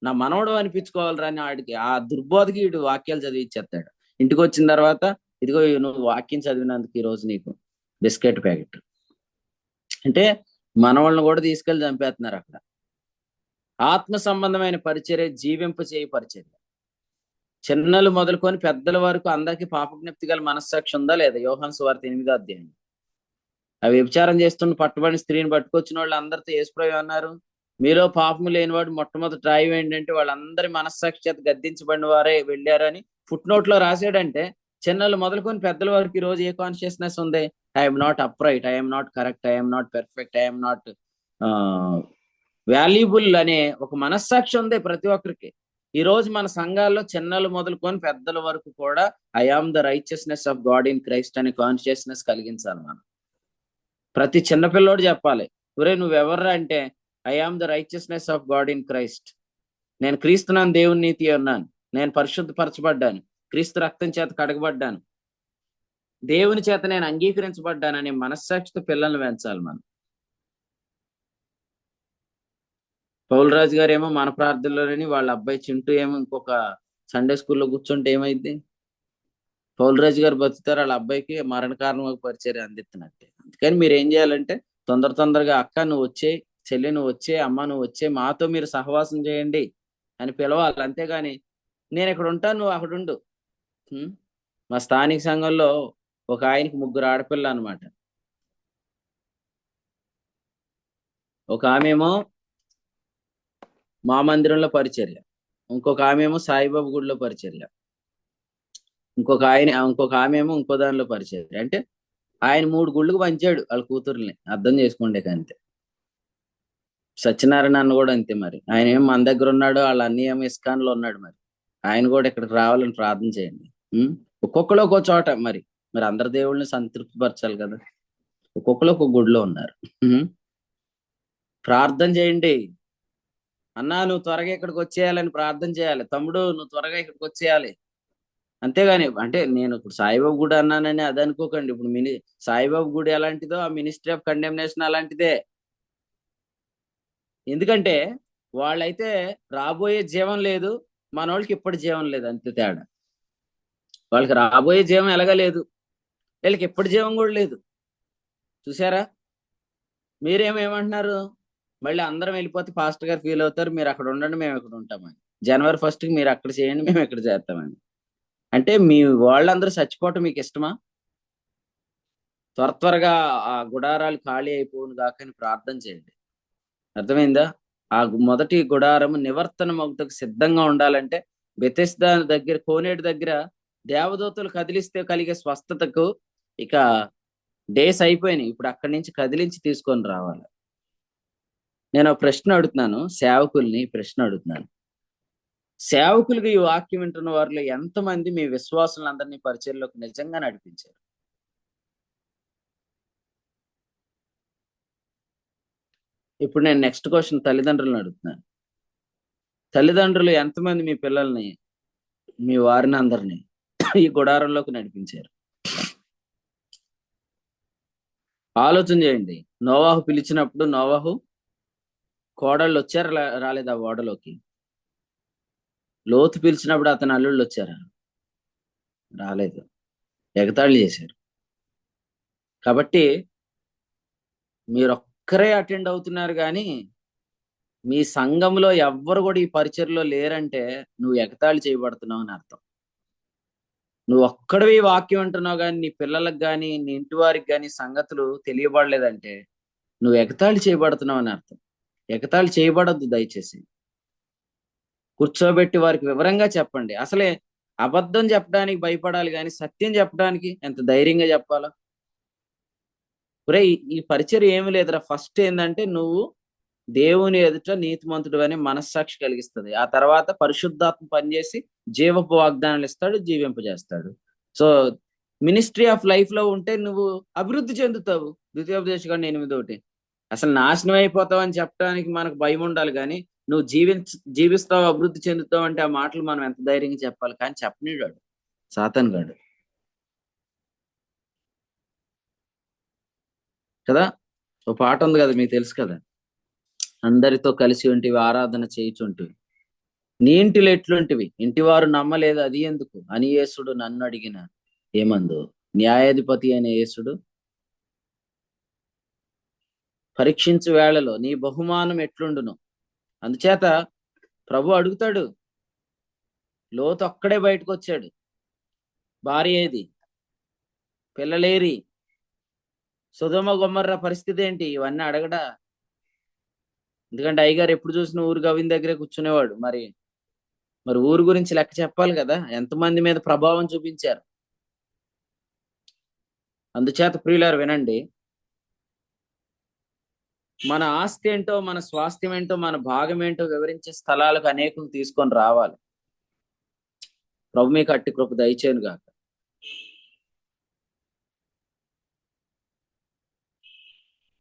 నా మనవడు అనిపించుకోవాలరా అని ఆడికి ఆ దుర్బోధకి వీడు వాక్యాలు చదివిచ్చేస్తాడు. ఇంటికి వచ్చిన తర్వాత ఇదిగో నువ్వు వాక్యం చదివినందుకు ఈ రోజు నీకు బిస్కెట్ ప్యాకెట్. అంటే మనవాళ్ళని కూడా తీసుకెళ్లి చంపేస్తున్నారు అక్కడ. ఆత్మ సంబంధమైన పరిచర్య జీవింప చేయి పరిచర్య. చిన్నలు మొదలుకొని పెద్దల వరకు అందరికీ పాపజ్ఞప్తి గల మనస్సాక్షి ఉందా లేదా? యోహాను సువార్త 8వ అధ్యాయం. అవి వ్యభిచారం చేస్తున్న పట్టుబడిన స్త్రీని పట్టుకొచ్చిన వాళ్ళు అందరితో యేసుప్రభు అన్నారు, మీలో పాపము లేనివాడు మొట్టమొదటి రాయి ఏంటంటే వాళ్ళందరి మనస్సాక్షి చేత గద్దించబడిన వారే వెళ్ళారని ఫుట్ నోట్ లో రాసాడంటే చిన్నలు మొదలుకొని పెద్దల వరకు ఈ రోజు ఏ కాన్షియస్నెస్ ఉంది? I'm not upright, I'm not correct, I'm not perfect, I'm not valuable అనే ఒక మనస్సాక్షి ఉంది ప్రతి ఒక్కరికి. ఈ రోజు మన సంఘాల్లో చిన్నలు మొదలుకొని పెద్దల వరకు కూడా I am the righteousness of God in Christ అనే కాన్షియస్నెస్ కలిగించాలి మనం. ప్రతి చిన్నపిల్లోడు చెప్పాలి, ఒరే నువ్వెవర్రా అంటే I am the righteousness of God in Christ, నేను క్రీస్తునాను దేవుని నీతి అన్నాను, నేను పరిశుద్ధపరచబడ్డాను, క్రీస్తు రక్తం చేత కడగబడ్డాను, దేవుని చేత నేను అంగీకరించబడ్డాననే మనస్సాక్షితో పిల్లల్ని పెంచాలి మనం. పౌలరాజు గారు ఏమో మన ప్రార్థనలోని వాళ్ళ అబ్బాయి చింటూ ఏమో ఇంకొక సండే స్కూల్లో కూర్చుంటే ఏమైంది? పౌలరాజు గారు బతుకుతారు, వాళ్ళ అబ్బాయికి మరణ కారణం పరిచర్య అందిస్తున్నట్టే. అందుకని మీరు ఏం చేయాలంటే తొందరగా అక్క నువ్వు వచ్చే, చెల్లి నువ్వు వచ్చే, అమ్మ నువ్వు వచ్చే, మాతో మీరు సహవాసం చేయండి అని పిలవాలి. అంతేగాని నేను ఇక్కడ ఉంటాను నువ్వు అక్కడ ఉండు. మా స్థానిక సంఘంలో ఒక ఆయనకి 3 ఆడపిల్ల అనమాట. ఒక ఆమెమో మా మందిరంలో పరిచర్య, ఇంకొక ఆమెమో సాయిబాబు గుడిలో పరిచర్య, ఇంకొక ఆమెమో ఇంకో దానిలో పరిచర్య. అంటే ఆయన 3 గుళ్ళకు పంచాడు వాళ్ళ కూతుర్ని, అర్థం చేసుకోండి. అంతే. సత్యనారాయణ అన్న కూడా అంతే. మరి ఆయన ఏమో మన దగ్గర ఉన్నాడు, వాళ్ళ అన్నయ్య ఏమో ఇస్కాన్ లో ఉన్నాడు. మరి ఆయన కూడా ఇక్కడికి రావాలని ప్రార్థన చేయండి. ఒక్కొక్కరు ఒక్కో చోట. మరి అందరి దేవుళ్ళని సంతృప్తిపరచాలి కదా. ఒక్కొక్కరు ఒక్కొక్క గుడిలో ఉన్నారు. ప్రార్థన చేయండి. అన్నా నువ్వు త్వరగా ఇక్కడికి వచ్చేయాలని ప్రార్థన చేయాలి. తమ్ముడు నువ్వు త్వరగా ఇక్కడికి వచ్చేయాలి. అంతేగాని అంటే నేను ఇప్పుడు సాయిబాబు గుడి అన్నానని అది అనుకోకండి. ఇప్పుడు సాయిబాబు గుడి ఎలాంటిదో ఆ మినిస్ట్రీ ఆఫ్ కండెమ్నేషన్ అలాంటిదే. ఎందుకంటే వాళ్ళైతే రాబోయే జీవం లేదు, మన వాళ్ళకి ఇప్పటి జీవం లేదు, అంతే తేడా. వాళ్ళకి రాబోయే జీవం ఎలాగా లేదు, వీళ్ళకి ఇప్పటి జీవం కూడా లేదు. చూసారా? మీరేమేమంటున్నారు? మళ్ళీ అందరం వెళ్ళిపోతే పాస్టర్ గారు ఫీల్ అవుతారు, మీరు అక్కడ ఉండండి మేము ఇక్కడ ఉంటామని. జనవరి 1కి మీరు అక్కడ చేయండి మేము ఇక్కడ చేస్తామని. అంటే మీ వాళ్ళందరూ చచ్చిపోవటం మీకు ఇష్టమా? త్వరగా ఆ గుడారాలు ఖాళీ అయిపోను దాకని ప్రార్థన చేయండి. అర్థమైందా? ఆ మొదటి గుడారం నివర్తనం అవుటకు సిద్ధంగా ఉండాలంటే బెతెస్దా దగ్గర, కోనేటి దగ్గర దేవదూతలు కదిలిస్తే కలిగే స్వస్థతకు ఇక డేస్ అయిపోయినాయి. ఇప్పుడు అక్కడి నుంచి కదిలించి తీసుకొని రావాలి. నేను ప్రశ్న అడుగుతున్నాను, సేవకుల్ని ప్రశ్న అడుగుతున్నాను. సేవకులుగా ఈ వాక్యం వింటున్న వారిలో ఎంతమంది మీ విశ్వాసులందరినీ పరిచర్యలోకి నిజంగా నడిపించారు? ఇప్పుడు నేను నెక్స్ట్ క్వశ్చన్ తల్లిదండ్రులను అడుగుతున్నాను. తల్లిదండ్రులు ఎంతమంది మీ పిల్లల్ని, మీ వారిని అందరినీ ఈ గుడారంలోకి నడిపించారు? ఆలోచన చేయండి. నోవాహు పిలిచినప్పుడు నోవాహు కోడళ్ళు వచ్చారా రాలేదా ఓడలోకి? లోతు పిలిచినప్పుడు అతని అల్లుళ్ళు వచ్చారా? రాలేదు, ఎగతాళి చేశారు. కాబట్టి మీరు ఒక్కరే అటెండ్ అవుతున్నారు కానీ మీ సంఘంలో ఎవ్వరు కూడా ఈ పరిచర్లో లేరంటే నువ్వు ఎగతాళి చేయబడుతున్నావు అని అర్థం. నువ్వు ఒక్కడివి వాక్యం అంటున్నావు కానీ నీ పిల్లలకు కానీ నీ ఇంటి వారికి కానీ సంగతులు తెలియబడలేదంటే నువ్వు ఎగతాళి చేయబడుతున్నావు అని అర్థం. ఎగతాళి చేయబడద్దు దయచేసి. కూర్చోబెట్టి వారికి వివరంగా చెప్పండి. అసలే అబద్ధం చెప్పడానికి భయపడాలి కానీ సత్యం చెప్పడానికి ఎంత ధైర్యంగా చెప్పాలా? ఒరే ఈ పరిచర్య ఏమి లేదురా. ఫస్ట్ ఏంటంటే నువ్వు దేవుని ఎదుట నీతిమంతుడు అనే మనస్సాక్షి కలిగిస్తుంది. ఆ తర్వాత పరిశుద్ధాత్మ పనిచేసి జీవపు వాగ్దానాలు ఇస్తాడు, జీవింపజేస్తాడు. సో మినిస్ట్రీ ఆఫ్ లైఫ్ లో ఉంటే నువ్వు అభివృద్ధి చెందుతావు. ద్వితీయోపదేశకాండం 8:1. అసలు నాశనం అయిపోతావు అని చెప్పడానికి మనకు భయం ఉండాలి, కానీ నువ్వు జీవిస్తావు, అభివృద్ధి చెందుతావు అంటే ఆ మాటలు మనం ఎంత ధైర్యంగా చెప్పాలి. కానీ చెప్పనీడాడు సాతాన్ గాడు కదా. ఓ పాట ఉంది కదా, మీకు తెలుసు కదా, అందరితో కలిసి ఉంటివి, ఆరాధన చేయుచుంటివి, నీ ఇంటిలో ఎట్లుంటివి, ఇంటివారు నమ్మలేదు అది ఎందుకు అని యేసుడు నన్ను అడిగిన ఏమందు, న్యాయాధిపతి అనే యేసుడు పరీక్షించు వేళలో నీ బహుమానం ఎట్లుండును. అందుచేత ప్రభు అడుగుతాడు. లోతు ఒక్కడే బయటకు వచ్చాడు, భార్య ఏది, పిల్లలేరి, సొదొమ గొమొర్రా పరిస్థితి ఏంటి, ఇవన్నీ అడగడా. ఎందుకంటే అయ్యగారు ఎప్పుడు చూసిన ఊరు గవిని దగ్గరే కూర్చునేవాడు. మరి ఊరు గురించి లెక్క చెప్పాలి కదా, ఎంతమంది మీద ప్రభావం చూపించారు. అందుచేత ప్రియులారు వినండి, మన ఆస్తి ఏంటో, మన స్వాస్థ్యం ఏంటో, మన భాగం ఏంటో వివరించే స్థలాలకు అనేకులు తీసుకొని రావాలి. ప్రభు మీకు అట్టి కృప దయచేయను గాక.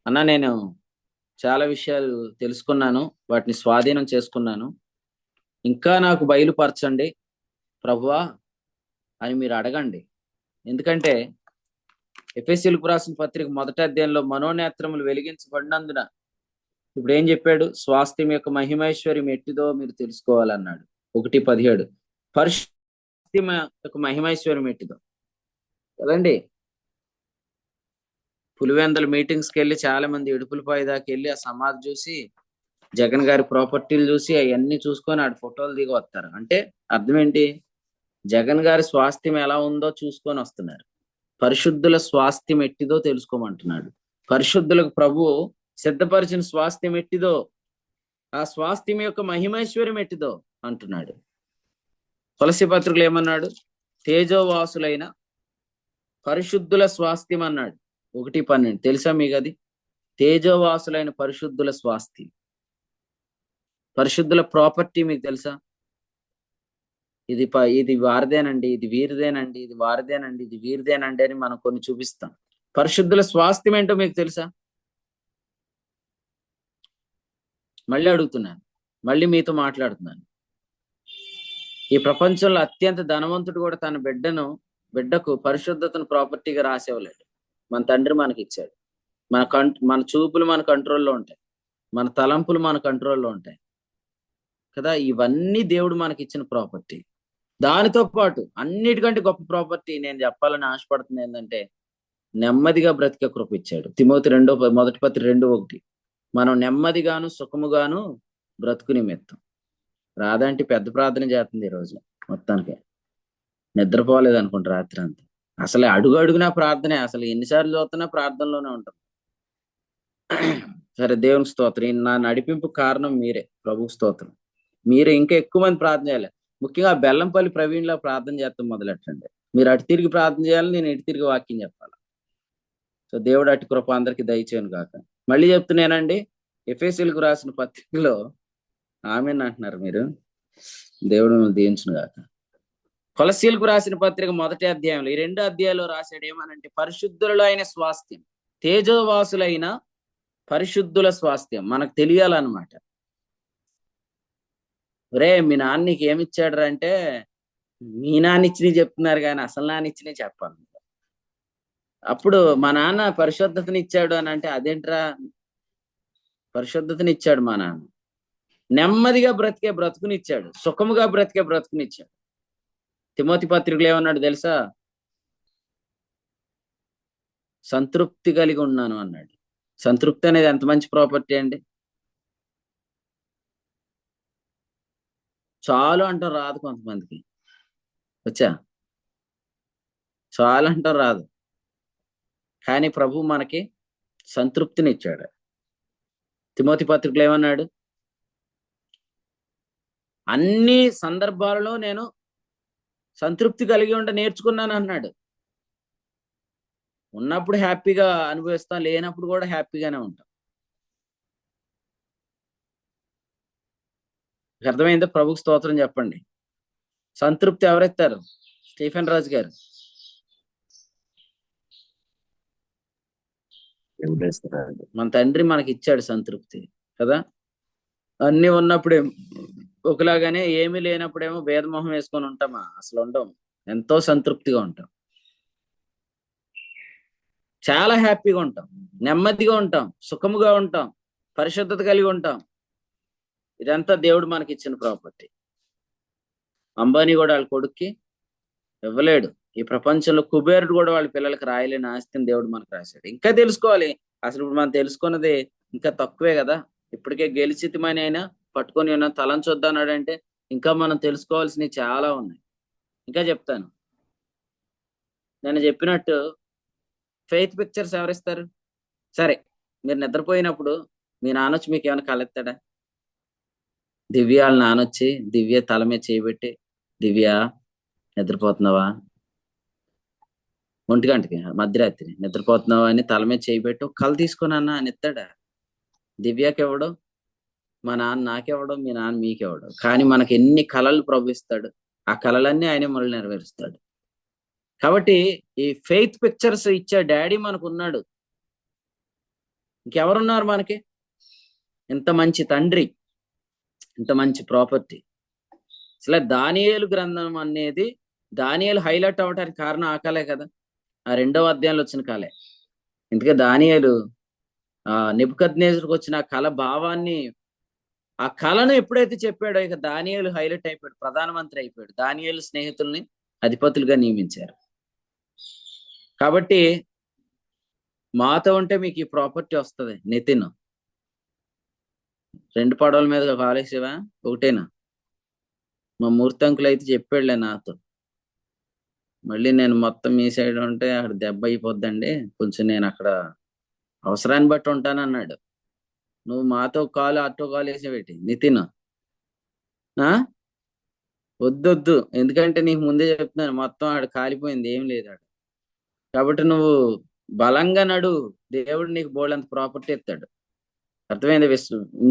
అన్నా, నేను చాలా విషయాలు తెలుసుకున్నాను, వాటిని స్వాధీనం చేసుకున్నాను. ఇంకా నాకు బయలుపరచండి ప్రభువా అని మీరు అడగండి. ఎందుకంటే ఎఫెసీయులకు రాసిన పత్రిక 1వ అధ్యాయంలో మనోనేత్రములు వెలిగించబడినందున ఇప్పుడు ఏం చెప్పాడు, స్వాస్థ్యం యొక్క మహిమైశ్వర్యం ఎట్టిదో మీరు తెలుసుకోవాలన్నాడు. 1:17 పరిశుద్ధం యొక్క మహిమైశ్వర్యం ఎట్టిదో కదండి. పులివెందల మీటింగ్స్కి వెళ్ళి చాలా మంది ఇడుపులపాయ దాకా వెళ్ళి ఆ సమాధి చూసి, జగన్ గారి ప్రాపర్టీలు చూసి అవన్నీ చూసుకొని ఆడ ఫోటోలు దిగి వస్తారు. అంటే అర్థం ఏంటి, జగన్ గారి స్వాస్థ్యం ఎలా ఉందో చూసుకొని వస్తున్నారు. పరిశుద్ధుల స్వాస్థ్యం ఎట్టిదో తెలుసుకోమంటున్నాడు. పరిశుద్ధులకు ప్రభు సిద్ధపరిచిన స్వాస్థ్యం ఎట్టిదో, ఆ స్వాస్థ్యం యొక్క మహిమైశ్వర్యం ఎట్టిదో అంటున్నాడు. తులసి పత్రికలు ఏమన్నాడు, తేజోవాసులైన పరిశుద్ధుల స్వాస్థ్యం అన్నాడు. 1:12 తెలుసా మీకు అది? తేజోవాసులైన పరిశుద్ధుల స్వాస్థ్యం, పరిశుద్ధుల ప్రాపర్టీ మీకు తెలుసా? ఇది వారిదేనండి, ఇది వీరిదేనండి, ఇది వారిదేనండి, ఇది వీరిదేనండి అని మనం కొన్ని చూపిస్తాం. పరిశుద్ధుల స్వాస్థ్యం ఏంటో మీకు తెలుసా? మళ్ళీ అడుగుతున్నాను, మళ్ళీ మీతో మాట్లాడుతున్నాను. ఈ ప్రపంచంలో అత్యంత ధనవంతుడు కూడా తన బిడ్డకు పరిశుద్ధతను ప్రాపర్టీగా రాసేవలేడు. మన తండ్రి మనకి ఇచ్చాడు. మన చూపులు మన కంట్రోల్లో ఉంటాయి, మన తలంపులు మన కంట్రోల్లో ఉంటాయి కదా. ఇవన్నీ దేవుడు మనకి ఇచ్చిన ప్రాపర్టీ. దానితో పాటు అన్నిటికంటే గొప్ప ప్రాపర్టీ నేను చెప్పాలని ఆశపడుతుంది ఏంటంటే, నెమ్మదిగా బ్రతికే కృప ఇచ్చాడు. తిమోతి 1:2 మనం నెమ్మదిగాను సుఖముగాను బ్రతుకు నిమిత్తం. రాదంటే పెద్ద ప్రార్థన చేస్తుంది ఈరోజు, మొత్తానికి నిద్రపోలేదు అనుకుంటా రాత్రి అంతా. అసలు అడుగునా ప్రార్థనే, అసలు ఎన్నిసార్లు చూస్తున్నా ప్రార్థనలోనే ఉంటాం. సరే, దేవునికి స్తోత్రం. నా నడిపింపు కారణం మీరే, ప్రభుకు స్తోత్రం. మీరే ఇంకా ఎక్కువ మంది ప్రార్థన చేయాలి. ముఖ్యంగా బెల్లంపల్లి ప్రవీణ్లా ప్రార్థన చేస్తాం మొదలెట్టండి. మీరు అటు తిరిగి ప్రార్థన చేయాలి, నేను ఇటు తిరిగి వాక్యం చెప్పాలి. సో దేవుడు అటు కృప అందరికి దయచేయను కాక. మళ్ళీ చెప్తున్నానండి, ఎఫెసీయులకు రాసిన పత్రికలో ఆమేన్ అంటున్నారు మీరు, దేవుడు దీవించును గాక. కొలస్సీలకు రాసిన పత్రిక 1వ అధ్యాయంలో, ఈ 2 అధ్యాయాల్లో రాశాడు ఏమనంటే, పరిశుద్ధులలో అయిన స్వాస్థ్యం, తేజోవాసులైన పరిశుద్ధుల స్వాస్థ్యం మనకు తెలియాలన్నమాట. రే, మీ నాన్న నీకు ఏమిచ్చాడు అంటే, మీ నాన్న ఇచ్చినవి చెప్తున్నారు కానీ అసలు నాన్న ఇచ్చినవి చెప్పాలి. అప్పుడు మా నాన్న పరిశుద్ధతని ఇచ్చాడు అని అంటే, అదేంట్రా, పరిశుద్ధతని ఇచ్చాడు మా నాన్న, నెమ్మదిగా బ్రతికే బ్రతుకునిచ్చాడు, సుఖముగా బ్రతికే బ్రతుకునిచ్చాడు. తిమోతి పత్రికలు ఏమన్నాడు తెలుసా? సంతృప్తి కలిగి ఉన్నాను అన్నాడు. సంతృప్తి అనేది ఎంత మంచి ప్రాపర్టీ అండి. చాలు అంటాం రాదు కొంతమందికి, వచ్చా చాలు అంటాం రాదు, కానీ ప్రభు మనకి సంతృప్తినిచ్చాడు. తిమోతి పత్రికలు ఏమన్నాడు? అన్ని సందర్భాలలో నేను సంతృప్తి కలిగి ఉండ నేర్చుకున్నాను అన్నాడు. ఉన్నప్పుడు హ్యాపీగా అనుభవిస్తాం, లేనప్పుడు కూడా హ్యాపీగానే ఉంటాం. అర్థమైందో? ప్రభుకు స్తోత్రం చెప్పండి. సంతృప్తి ఎవరెత్తారు? స్టీఫెన్ రాజు గారు. మన తండ్రి మనకి ఇచ్చాడు సంతృప్తి కదా. అన్ని ఉన్నప్పుడే ఒకలాగానే, ఏమీ లేనప్పుడేమో భేదమొహం వేసుకొని ఉంటామా? అసలు ఉండం. ఎంతో సంతృప్తిగా ఉంటాం, చాలా హ్యాపీగా ఉంటాం, నెమ్మదిగా ఉంటాం, సుఖముగా ఉంటాం, పరిశుద్ధత కలిగి ఉంటాం. ఇదంతా దేవుడు మనకి ఇచ్చిన ప్రాపర్టీ. అంబానీ కూడా వాళ్ళ కొడుక్కి ఇవ్వలేడు. ఈ ప్రపంచంలో కుబేరుడు కూడా వాళ్ళ పిల్లలకి రాయలేని ఆస్తిని దేవుడు మనకు రాశాడు. ఇంకా తెలుసుకోవాలి. అసలు ఇప్పుడు మనం తెలుసుకున్నది ఇంకా తక్కువే కదా. ఇప్పటికే గెలిచితమని అయినా పట్టుకొని ఉన్నా తలంచొద్దన్నాడంటే ఇంకా మనం తెలుసుకోవాల్సినవి చాలా ఉన్నాయి. ఇంకా చెప్తాను. నేను చెప్పినట్టు ఫెయిత్ పిక్చర్స్ ఎవరిస్తారు? సరే, మీరు నిద్రపోయినప్పుడు మీ నాన్నొచ్చి మీకు ఏమైనా కలెత్తాడా? దివ్య వాళ్ళ నాన్నొచ్చి దివ్య తల మీద చేయబెట్టి, దివ్య నిద్రపోతున్నావా, 1 గంటకి మధ్యరాత్రి నిద్రపోతున్నావా అని తల మీద చేయబెట్టి ఒక కళ తీసుకున్నా అని ఎత్తాడా? దివ్యకి ఎవడు? మా నాన్న నాకెవడు, మీ నాన్న మీకెవడు. కానీ మనకి ఎన్ని కళలు ప్రవహిస్తాడు, ఆ కళలన్నీ ఆయన మనల్ని నెరవేరుస్తాడు. కాబట్టి ఈ ఫెయిత్ పిక్చర్స్ ఇచ్చే డాడీ మనకు ఉన్నాడు. ఇంకెవరున్నారు మనకి? ఇంత మంచి తండ్రి, ఇంత మంచి ప్రాపర్టీ. అసలు దానియేలు గ్రంథం అనేది, దానియేలు హైలైట్ అవ్వడానికి కారణం ఆ కళే కదా, ఆ 2వ అధ్యాయంలో వచ్చిన కళే. ఇందుకే దానియేలు నెబుకద్నెజరుకు వచ్చిన ఆ కళ భావాన్ని, ఆ కళను ఎప్పుడైతే చెప్పాడో ఇక దానియేలు హైలైట్ అయిపోయాడు, ప్రధానమంత్రి అయిపోయాడు. దానియేలు స్నేహితుల్ని అధిపతులుగా నియమించారు. కాబట్టి మాతో ఉంటే మీకు ఈ ప్రాపర్టీ వస్తుంది. నితిన్ 2 పడవల మీద కాలేసేవా? ఒకటేనా? మా మూర్తంకులు అయితే చెప్పాడులే నాతో. మళ్ళీ నేను మొత్తం మీ సైడ్ ఉంటే అక్కడ దెబ్బ అయిపోద్దండి, కొంచెం నేను అక్కడ అవసరాన్ని బట్టి ఉంటానన్నాడు. నువ్వు మాతో కాలు అటో కాలు వేసేవేటి నితిన్? వద్దొద్దు, ఎందుకంటే నీకు ముందే చెప్తున్నాను, మొత్తం ఆడ కాలిపోయింది, ఏం లేదు ఆడ. కాబట్టి నువ్వు బలంగా నడు, దేవుడు నీకు బోల్డంత ప్రాపర్టీ ఇస్తాడు. అర్థమైంది?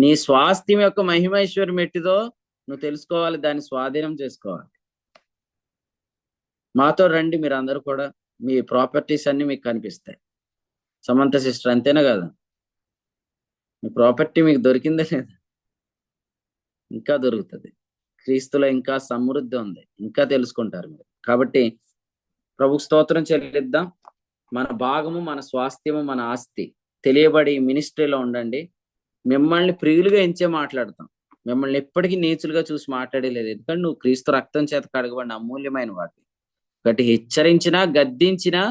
నీ స్వాస్థ్యం యొక్క మహిమైశ్వర్యం ఎట్టిదో నువ్వు తెలుసుకోవాలి, దాన్ని స్వాధీనం చేసుకోవాలి. మాతో రండి, మీరు అందరూ కూడా, మీ ప్రాపర్టీస్ అన్ని మీకు కనిపిస్తాయి. సమంత సిస్టర్ అంతేనా కదా? మీ ప్రాపర్టీ మీకు దొరికిందే లేదా? ఇంకా దొరుకుతుంది. క్రీస్తులో ఇంకా సమృద్ధి ఉంది, ఇంకా తెలుసుకుంటారు మీరు. కాబట్టి ప్రభు స్తోత్రం చెల్లిద్దాం. మన భాగము, మన స్వాస్థ్యము, మన ఆస్తి తెలియబడి మినిస్ట్రీలో ఉండండి. మిమ్మల్ని ప్రియులుగా ఎంచే మాట్లాడతాం, మిమ్మల్ని ఎప్పటికీ నీచులుగా చూసి మాట్లాడలేదు. ఎందుకంటే నువ్వు క్రీస్తు రక్తం చేత కడగబడిన అమూల్యమైన వాటి. ఒకటి హెచ్చరించినా గద్దించినా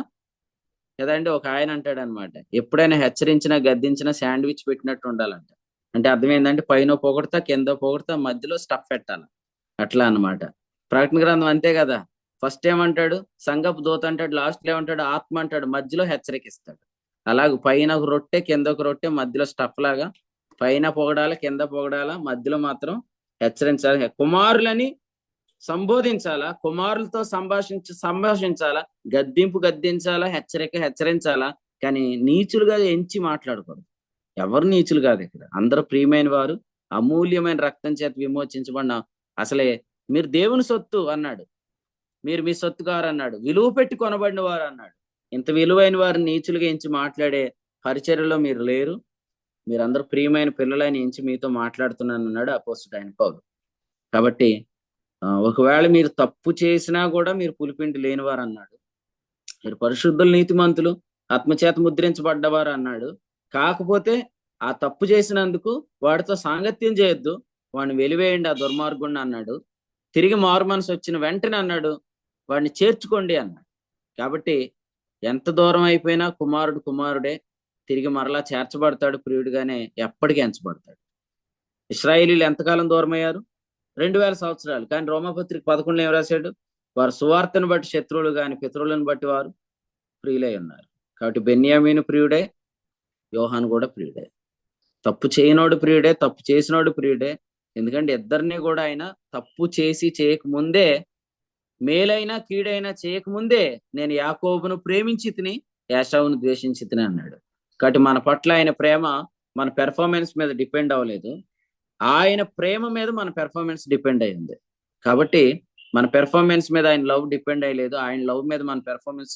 కదండి. ఒక ఆయన అంటాడు అనమాట, ఎప్పుడైనా హెచ్చరించినా గద్దించినా శాండ్విచ్ పెట్టినట్టు ఉండాలంట. అంటే అర్థం ఏంటంటే పైన పొగడతా, కింద పొగడతా, మధ్యలో స్టఫ్ పెట్టాలి. అట్లా అన్నమాట. ప్రకటన గ్రంథం అంతే కదా. ఫస్ట్ ఏమంటాడు? సంగపు దూత అంటాడు, లాస్ట్ ఏమంటాడు? ఆత్మ అంటాడు, మధ్యలో హెచ్చరికిస్తాడు. అలాగే పైన ఒక రొట్టె, కింద ఒక రొట్టె, మధ్యలో స్టఫ్ లాగా పైన పొగడాలా, కింద పొగడాలా, మధ్యలో మాత్రం హెచ్చరించాలి. కుమారులని సంబోధించాలా, కుమారులతో సంభాషించాలా, గద్దించాలా, హెచ్చరించాలా. కానీ నీచులుగా ఎంచి మాట్లాడకూడదు. ఎవరు నీచులు కాదు ఇక్కడ, అందరూ ప్రియమైన వారు, అమూల్యమైన రక్తం చేత విమోచించబడిన. అసలే మీరు దేవుని సొత్తు అన్నాడు, మీరు మీ సొత్తు గారు అన్నాడు, విలువ పెట్టి కొనబడిన వారు అన్నాడు. ఇంత విలువైన వారిని నీచులుగా ఎంచి మాట్లాడే పరిచర్యలో మీరు లేరు. మీరందరూ ప్రియమైన పిల్లలని ఎంచి మీతో మాట్లాడుతున్నాను అన్నాడు అపోస్తలుడైన పౌలు. కాబట్టి ఒకవేళ మీరు తప్పు చేసినా కూడా మీరు పులిపిండి లేనివారు అన్నాడు. మీరు పరిశుద్ధులు, నీతిమంతులు, ఆత్మచేత ముద్రించబడ్డవారు అన్నాడు. కాకపోతే ఆ తప్పు చేసినందుకు వాడితో సాంగత్యం చేయొద్దు, వాడిని వెలివేయండి ఆ దుర్మార్గుడిని అన్నాడు. తిరిగి మారు మనసు వచ్చిన వెంటనే అన్నాడు, వాడిని చేర్చుకోండి అన్నాడు. కాబట్టి ఎంత దూరం అయిపోయినా కుమారుడు కుమారుడే, తిరిగి మరలా చేర్చబడతాడు, ప్రియుడిగానే ఎప్పటికీ ఎంచబడతాడు. ఇశ్రాయేలీలు ఎంతకాలం దూరం అయ్యారు? 2000 సంవత్సరాలు. కానీ రోమాపత్రిక 11 ఏం రాశాడు? వారు సువార్తను బట్టి శత్రువులు గాని పితరులను బట్టి వారు ప్రియులై ఉన్నారు. కాబట్టి బెన్యామీను ప్రియుడే, యోహాను కూడా ప్రియుడే. తప్పు చేయనోడు ప్రియుడే, తప్పు చేసినోడు ప్రియుడే. ఎందుకంటే ఇద్దరిని కూడా ఆయన తప్పు చేసి చేయకముందే, మేలైనా కీడైనా చేయకముందే నేను యాకోబును ప్రేమించి తిని ఏశావును ద్వేషించి తిని అన్నాడు. కాబట్టి మన పట్ల ఆయన ప్రేమ మన పెర్ఫార్మెన్స్ మీద డిపెండ్ అవ్వలేదు, ఆయన ప్రేమ మీద మన పెర్ఫార్మెన్స్ డిపెండ్ అయింది. కాబట్టి మన పెర్ఫార్మెన్స్ మీద ఆయన లవ్ డిపెండ్ అయ్యలేదు, ఆయన లవ్ మీద మన పెర్ఫార్మెన్స్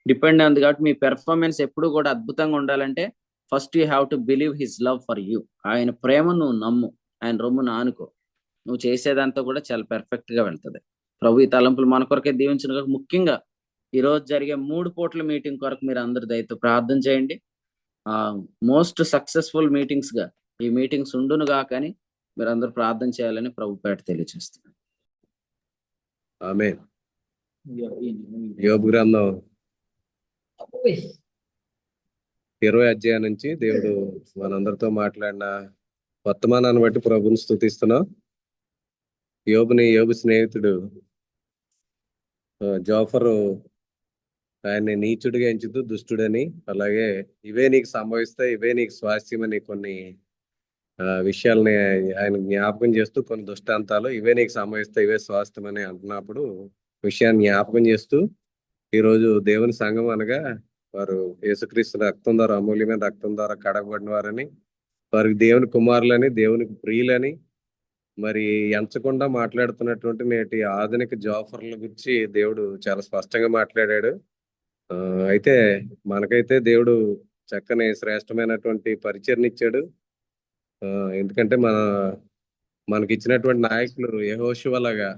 డిపెండ్ అయింది. కాబట్టి మీ పెర్ఫార్మెన్స్ ఎప్పుడు కూడా అద్భుతంగా ఉండాలంటే first you have to believe his love for you. ఆయన ప్రేమ నువ్వు నమ్ము, ఆయన రొమ్మును ఆనుకో. నువ్వు చేసేదంతా కూడా చాలా పెర్ఫెక్ట్ గా వెళ్తది. ప్రభు ఈ తలంపులు మన కొరకే దీవించిన. ముఖ్యంగా ఈ రోజు జరిగే 3 పూట్ల మీటింగ్ కొరకు మీరు అందరి దయతో ప్రార్థన చేయండి. మోస్ట్ సక్సెస్ఫుల్ మీటింగ్స్ గా ఈ మీటింగ్స్ ఉండునుగా కానీ మీరు అందరూ ప్రార్థన చేయాలని ప్రభు పేట తెలియజేస్తున్నాను. ఆమేన్. యోబు గ్రంథం 20 అధ్యాయం నుంచి దేవుడు మనందరితో మాట్లాడిన వర్తమానాన్ని బట్టి ప్రభుని స్తుతిస్తున్నాం. యోబు స్నేహితుడు జోఫరు ఆయన్ని నీచుడిగా ఎంచుతూ దుష్టుడని, అలాగే ఇవే నీకు సంభవిస్తాయి, ఇవే నీకు స్వాస్థ్యమని కొన్ని విషయాల్ని ఆయన జ్ఞాపకం చేస్తూ, కొన్ని దృష్టాంతాలు ఇవే నీకు సంభవిస్తాయి, ఇవే స్వాస్థ్యమని అంటున్నప్పుడు విషయాన్ని జ్ఞాపకం చేస్తూ, ఈరోజు దేవుని సంఘం అనగా వారు యేసుక్రీస్తు రక్తం ద్వారా, అమూల్యమైన రక్తం ద్వారా కడగబడిన వారని, వారికి దేవుని కుమారులని, దేవునికి ప్రియులని మరి ఎంచకుండా మాట్లాడుతున్నటువంటి నేటి ఆధునిక జోఫర్ల గురించి దేవుడు చాలా స్పష్టంగా మాట్లాడాడు. అయితే మనకైతే దేవుడు చక్కని శ్రేష్టమైనటువంటి పరిచయం ఇచ్చాడు. ఎందుకంటే మనకి ఇచ్చినటువంటి నాయకులు యెహోషువ లాగా,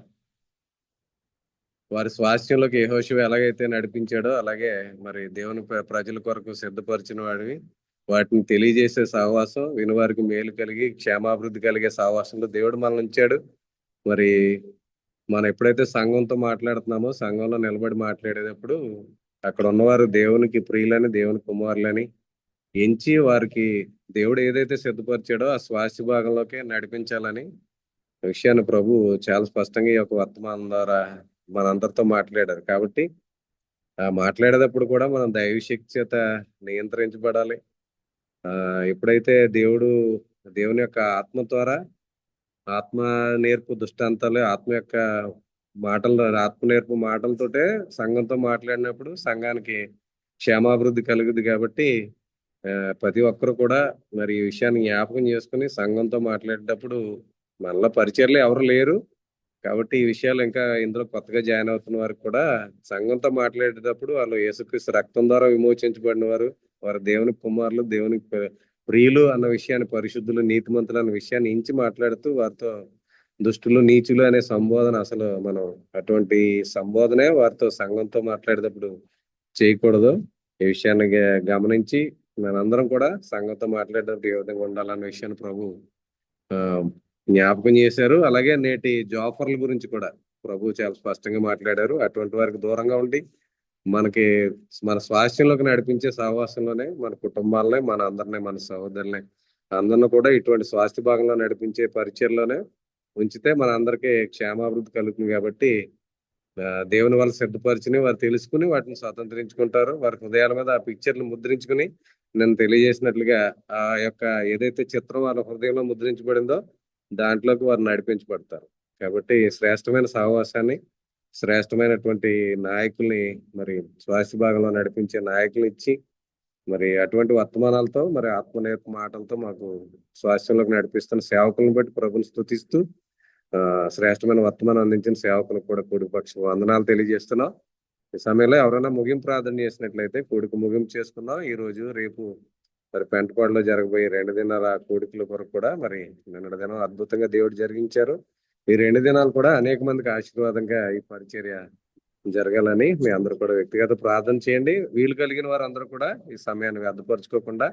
వారి స్వాస్థ్యంలోకి యెహోషువ ఎలాగైతే నడిపించాడో అలాగే మరి దేవుని ప్రజల కొరకు సిద్ధపరిచిన వాడివి, వాటిని తెలియజేసే సహవాసం, వినివారికి మేలు కలిగి క్షేమాభివృద్ధి కలిగే సహవాసంలో దేవుడు మనల్ని ఉంచాడు. మరి మనం ఎప్పుడైతే సంఘంతో మాట్లాడుతున్నామో, సంఘంలో నిలబడి మాట్లాడేటప్పుడు అక్కడ ఉన్నవారు దేవునికి ప్రియులని, దేవుని కుమారులని ఎంచి వారికి దేవుడు ఏదైతే సిద్ధపరిచాడో ఆ స్వాస్థ్య భాగంలోకి నడిపించాలని విషయాన్ని ప్రభు చాలా స్పష్టంగా ఈ యొక్క వర్తమానం ద్వారా మనందరితో మాట్లాడారు. కాబట్టి మాట్లాడేటప్పుడు కూడా మనం దైవశక్తి చేత నియంత్రించబడాలి. ఎప్పుడైతే దేవుని యొక్క ఆత్మ ద్వారా, ఆత్మ నేర్పు దృష్టాంతాలు, ఆత్మ యొక్క మాటలు, ఆత్మ నేర్పు మాటలతోటే సంఘంతో మాట్లాడినప్పుడు సంఘానికి క్షేమాభివృద్ధి కలుగుద్ది. కాబట్టి ప్రతి ఒక్కరు కూడా మరి ఈ విషయాన్ని జ్ఞాపకం చేసుకుని సంఘంతో మాట్లాడేటప్పుడు, మనలో పరిచర్లు ఎవరు లేరు కాబట్టి ఈ విషయాలు ఇంకా ఇందులో కొత్తగా జాయిన్ అవుతున్న వారికి కూడా సంఘంతో మాట్లాడేటప్పుడు వాళ్ళు యేసుక్రీస్తు రక్తం ద్వారా విమోచించబడిన వారు, వారు దేవుని కుమారులు, దేవుని ప్రియులు అన్న విషయాన్ని, పరిశుద్ధులు, నీతిమంతులు అన్న విషయాన్ని ఇంచి మాట్లాడుతూ వారితో దుష్టులు, నీచులు అనే సంబోధన అసలు మనం అటువంటి సంబోధనే వారితో సంఘంతో మాట్లాడేటప్పుడు చేయకూడదు. ఈ విషయాన్ని గమనించి మనందరం కూడా సంఘంతో మాట్లాడేటప్పుడు ఏ విధంగా ఉండాలన్న విషయాన్ని ప్రభు జ్ఞాపకం చేశారు. అలాగే నేటి జోఫర్ల గురించి కూడా ప్రభు చాలా స్పష్టంగా మాట్లాడారు. అటువంటి వారికి దూరంగా ఉండి మన స్వాస్థ్యంలోకి నడిపించే సహవాసంలోనే మన కుటుంబాలనే, మన అందరినీ, మన సహోదరులనే అందరిని కూడా ఇటువంటి స్వాస్థ్య భాగంలో నడిపించే పరిచయలోనే ఉంచితే మన అందరికీ క్షేమాభివృద్ధి కలుగుతుంది. కాబట్టి దేవుని వాళ్ళు సిద్ధపరిచిని వారు తెలుసుకుని వాటిని స్వతంత్రించుకుంటారు. వారి హృదయాల మీద ఆ పిక్చర్లు ముద్రించుకుని నేను తెలియజేసినట్లుగా ఆ యొక్క ఏదైతే చిత్రం వాళ్ళ హృదయంలో ముద్రించబడిందో దాంట్లోకి వారు నడిపించబడతారు. కాబట్టి శ్రేష్టమైన సహవాసాన్ని, శ్రేష్టమైనటువంటి నాయకుల్ని, మరి స్వాస్థ్య భాగంలో నడిపించే నాయకుల్ని ఇచ్చి మరి అటువంటి వర్తమానాలతో, మరి ఆత్మనేర్పు మాటలతో మాకు స్వాస్థ్యంలోకి నడిపిస్తున్న సేవకులను బట్టి ప్రభుని స్తుతిస్తూ శ్రేష్టమైన వర్తమానం అందించిన సేవకులకు కూడా కూడిక పక్షం వందనాలు తెలియజేస్తున్నాం. ఈ సమయంలో ఎవరైనా ముగింపు ప్రార్థన చేసినట్లయితే కూడిక ముగింపు చేసుకుందాం. ఈ రోజు రేపు మరి పెంటపాడులో జరగబోయే 2 దినాల కూడికల కొరకు కూడా మరి నిన్నటి దినం అద్భుతంగా దేవుడు జరిగించారు. ఈ 2 దినాలు కూడా అనేక మందికి ఆశీర్వాదంగా ఈ పరిచర్య జరగాలని మీ అందరూ కూడా వ్యక్తిగత ప్రార్థన చేయండి. వీలు కలిగిన వారు అందరూ కూడా ఈ సమయాన్ని వ్యర్థపరచుకోకుండా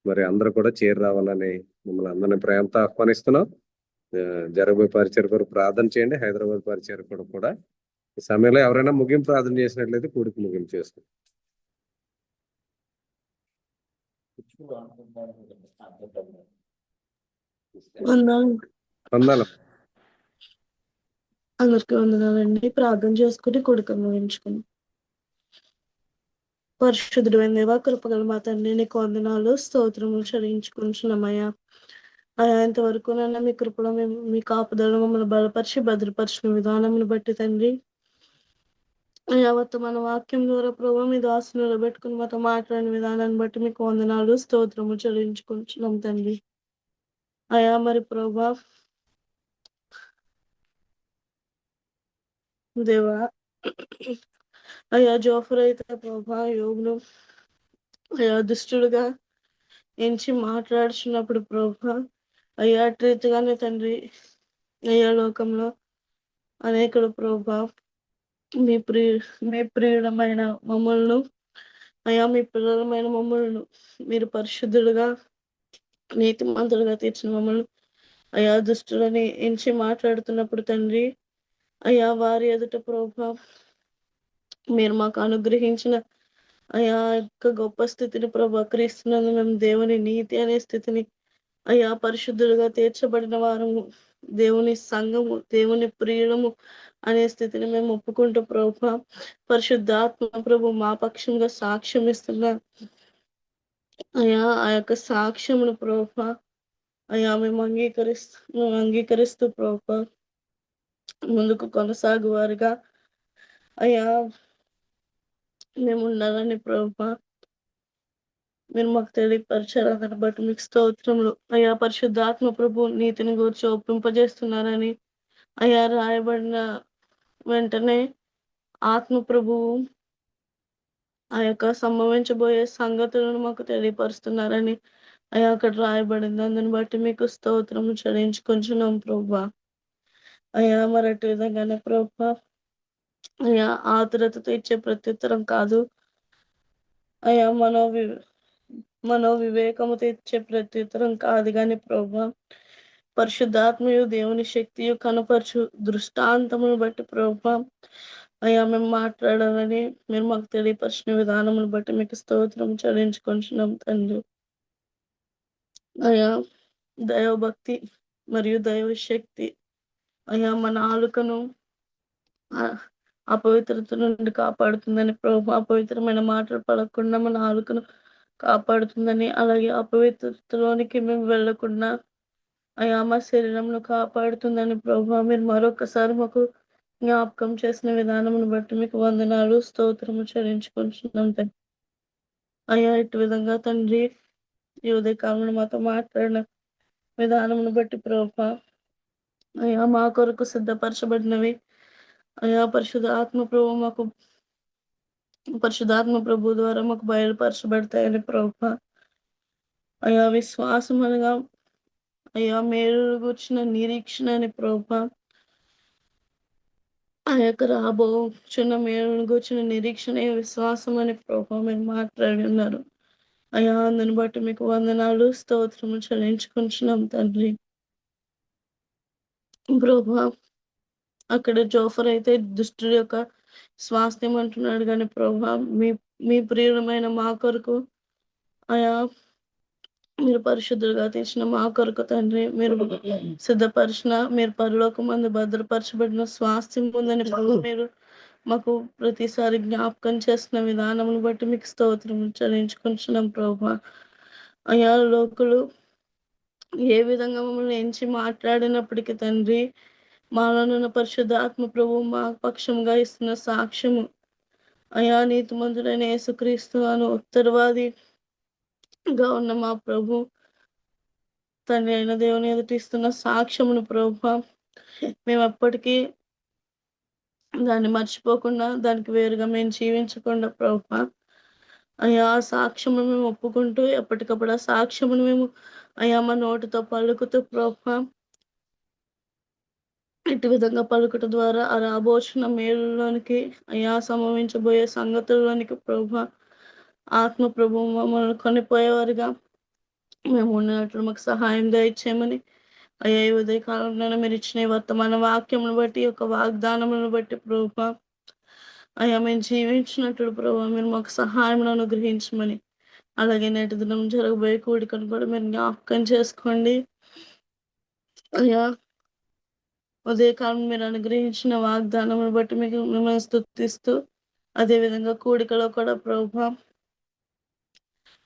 మరి అందరూ కూడా చేరి రావాలని మిమ్మల్ని అందరినీ ప్రేమతో ఆహ్వానిస్తున్నాం. జరగబోయే పరిచర్య కొరకు ప్రార్థన చేయండి. హైదరాబాద్ పరిచర్య కొరకు కూడా ఈ సమయంలో ఎవరైనా ముగింపు ప్రార్థన చేసినట్లయితే కూడికి ముగింపు చేసుకుంటాం. వందనాలు. అందరికీ వందనాలండి. ప్రార్థన చేసుకుని కొడుకు ముగించుకుని. పరిశుద్ధుడు దేవా, కృపగల మా తండ్రి, నీకు వందనాలు, స్తోత్రములు చెల్లించుకుంటున్నామయ్యా. అయ్యా, ఇంతవరకు నన్ను మీ కృపలో మేము మీ కాపుదలను మమ్మల్ని బలపరిచి భద్రపరిచిన విధానమును బట్టి తండ్రి, అయ్యా వర్తమాన వాక్యం ద్వారా ప్రభు మీ దాసుని నిలబెట్టుకుని మాతో మాట్లాడిన విధానాన్ని బట్టి మీకు వందనాలు, స్తోత్రములు చెల్లించుకుంటున్నాం తండ్రి. అయ్యా మరి ప్రభా దేవా, అయ్యా జోఫర్ అయితే ప్రభా యోగును అయ్యా దుష్టుడుగా ఎంచి మాట్లాడుచున్నప్పుడు ప్రభా అయ్యా అటు రీతిగానే తండ్రి అయ్యా లోకంలో అనేకులు ప్రభా మీ ప్రియుడమైన మమ్మల్ని అయ్యా మీ పిల్లలమైన మమ్మల్ని మీరు పరిశుద్ధులుగా నీతిమంతులుగా తీర్చిన మమ్మల్ని అయా దుష్టులని ఎంచి మాట్లాడుతున్నప్పుడు తండ్రి అయ్యా వారి ఎదుట ప్రభా మీరు మాకు అనుగ్రహించిన అయా యొక్క గొప్ప స్థితిని ప్రభా క్రీస్తునందు మేము దేవుని నీతి అనే స్థితిని అయా పరిశుద్ధులుగా తీర్చబడిన వారము దేవుని సంఘము దేవుని ప్రియులము అనే స్థితిని మేము ఒప్పుకుంటూ ప్రభా పరిశుద్ధాత్మ ప్రభు మా పక్షంగా సాక్ష్యం ఇస్తున్నా అయా ఆ యొక్క సాక్ష్యమును ప్రభా అయా మేము అంగీకరిస్తూ ప్రభా ముందుకు కొనసాగు వారిగా అయ్యా మేము ఉండాలని ప్రభా మీరు మాకు తెలియపరిచారు. దాన్ని బట్టి మీకు స్తోత్రములు. అయ్యా పరిశుద్ధాత్మ ప్రభు నీతిని గూర్చి ఒప్పింపజేస్తున్నారని అయ్యా రాయబడిన వెంటనే ఆత్మ ప్రభువు ఆ యొక్క సంభవించబోయే సంగతులను మాకు తెలియపరుస్తున్నారని అయ్యా అక్కడ రాయబడింది. అందుని బట్టి మీకు స్తోత్రము చెల్లించుకొంచున్నాం ప్రభా. అయ్యా మరి అటు విధంగానే ప్రభా అయ్యా ఆతురతతో ఇచ్చే ప్రత్యుత్తరం కాదు అయ్యా మనోవివేకముతో ఇచ్చే ప్రత్యుత్తరం కాదు కానీ ప్రభా పరిశుద్ధాత్మయు దేవుని శక్తియు కనపరచు దృష్టాంతమును బట్టి ప్రభా అయ్యా మేము మాట్లాడాలని మీరు మాకు తెలియపరిచిన విధానమును బట్టి మీకు స్తోత్రం చెల్లించుకొంచున్నాం తండ్రి. అయ్యా దైవభక్తి మరియు దైవ శక్తి అయ్యా మన నాలుకను అపవిత్రత నుండి కాపాడుతుందని ప్రభా అపవిత్రమైన మాటలు పడకుండా మన నాలుకను కాపాడుతుందని అలాగే అపవిత్రతలోనికి మేము వెళ్ళకుండా అయ్యా మా శరీరంను కాపాడుతుందని ప్రభా మీరు మరొకసారి మాకు జ్ఞాపకం చేసిన విధానమును బట్టి మీకు వందనాలు స్తోత్రము చెల్లించుకుంటున్నాం తండ్రి. అయ్యా ఇటు విధంగా తండ్రి ఈ ఉదయకాలంలో మాతో మాట్లాడిన విధానమును బట్టి ప్రభా అయ్యా మా కొరకు సిద్ధపరచబడినవి అయ్యా పరిశుద్ధాత్మ ప్రభు ద్వారా మాకు బయలుపరచబడతాయని ప్రభా అయ్యా విశ్వాసం అనగా అయ్యా మేలు కూర్చిన నిరీక్షణ అని ప్రభా ఆ యొక్క రాబోచున్న మేలును కూర్చిన నిరీక్షణ విశ్వాసం అని ప్రభా మీరు మాట్లాడి ఉన్నారు. అయ్యా అందుని బట్టి మీకు వందనాలు స్తోత్రము చెల్లించుకుంటున్నాం తండ్రి. ప్రభా అక్కడ జోఫర్ అయితే దుష్టుడి యొక్క స్వాస్థ్యం అంటున్నాడు కానీ ప్రభా మీ ప్రియుడమైన మా కొరకు అయా మీరు పరిశుద్ధులుగా తీసిన మా కొరకు తండ్రి మీరు సిద్ధపరిచిన మీరు పరలోకమందు భద్రపరచబడిన స్వాస్థ్యం ఉందని మీరు మాకు ప్రతిసారి జ్ఞాపకం చేస్తున్న విధానమును బట్టి మీకు స్తోత్రం చెల్లించుకుంటున్నాం ప్రభా. అయా లోకులు ఏ విధంగా మమ్మల్ని ఎంచి మాట్లాడినప్పటికీ తండ్రి మాలోనున్న పరిశుద్ధాత్మ ప్రభు మా పక్షంగా ఇస్తున్న సాక్ష్యము అయా నీతిమంతుడైన యేసుక్రీస్తు అను ఉత్తరవాదిగా ఉన్న మా ప్రభు తండ్రి అయిన దేవుని ఎదుట ఇస్తున్న సాక్ష్యమును ప్రభు మేము ఎప్పటికీ దాన్ని మర్చిపోకుండా దానికి వేరుగా మేము జీవించకుండా ప్రభు అయ్యా సాక్ష్యమును మేము ఒప్పుకుంటూ ఎప్పటికప్పుడు ఆ సాక్ష్యమును మేము అయ్యా మా నోటితో పలుకుతూ ప్రభు ఇటు విధంగా పలుకుట ద్వారా ఆ రాబోచున్న మేలులోనికి అయ్యా సంభవించబోయే సంగతుల్లోనికి ప్రభు ఆత్మ ప్రభు మమ్మల్ని కొనిపోయేవారుగా మేము ఉన్నట్లు మాకు సహాయం దయచేయమని అయ్యా ఈ ఉదయకాలంలో మీరు ఇచ్చిన వర్తమాన వాక్యమును బట్టి ఒక వాగ్దానములను బట్టి ప్రభు అయ్యా మేము జీవించినట్లు ప్రభు మీరు మాకు సహాయం అనుగ్రహించమని అలాగే నేటి దినం జరగబోయే కూడికను కూడా మీరు జ్ఞాపకం చేసుకోండి అయ్యా ఉదయకాలం మీరు అనుగ్రహించిన వాగ్దానమును బట్టి మీకు మిమ్మల్ని స్తుతిస్తూ అదేవిధంగా కూడికలో కూడా ప్రభు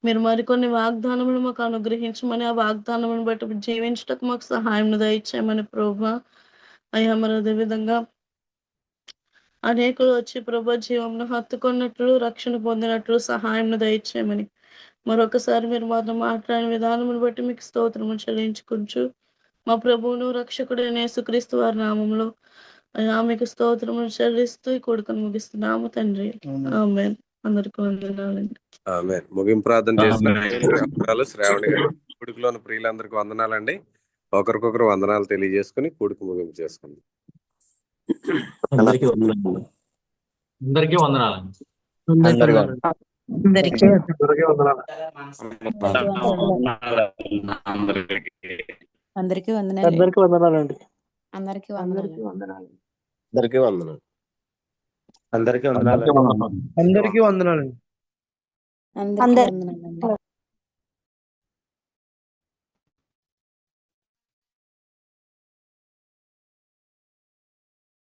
మీరు మరికొన్ని వాగ్దానములు మాకు అనుగ్రహించమని ఆ వాగ్దానమును బట్టి జీవించటకు మాకు సహాయం దయచేయమని ప్రభు అయ్యా మరి అదేవిధంగా అనేకులు వచ్చి ప్రభు జీవంను హత్తుకున్నట్లు రక్షణ పొందినట్లు సహాయం దయచేయమని మరొకసారి మీరు మాతో మాట్లాడిన విధానమును బట్టి మీకు స్తోత్రము చెల్లించుకుంటూ మా ప్రభువును రక్షకుడైన యేసుక్రీస్తు వారి నామములో అయ్యా మీకు స్తోత్రములు చెల్లిస్తూ ఈ కొడుకును ముగిస్తున్నాము తండ్రి. ఆమేన్. అందరికీ వందనాలండి. ఆమె ముగింపు ప్రార్థన చేసిన శ్రావణి గారు, కూడికలోని ప్రియులందరికీ వందనాలండి. ఒకరికొకరు వందనాలు తెలియజేసుకుని కూడికి ముగింపు చేసుకుందాం. అందరికీ వందనాలు. అందరికీ వందనాలండి. అందరికీ అందరికీ అందరికీ వందనాలు. అందరికీ వందనాలండి. అందరికీ వందనాలు. అందరికీ వందనాలు. అందరికీ వందనాలు. అందరికీ వందనాలు. అందరికీ వందనాలండి. అందరికీ వందనాలండి.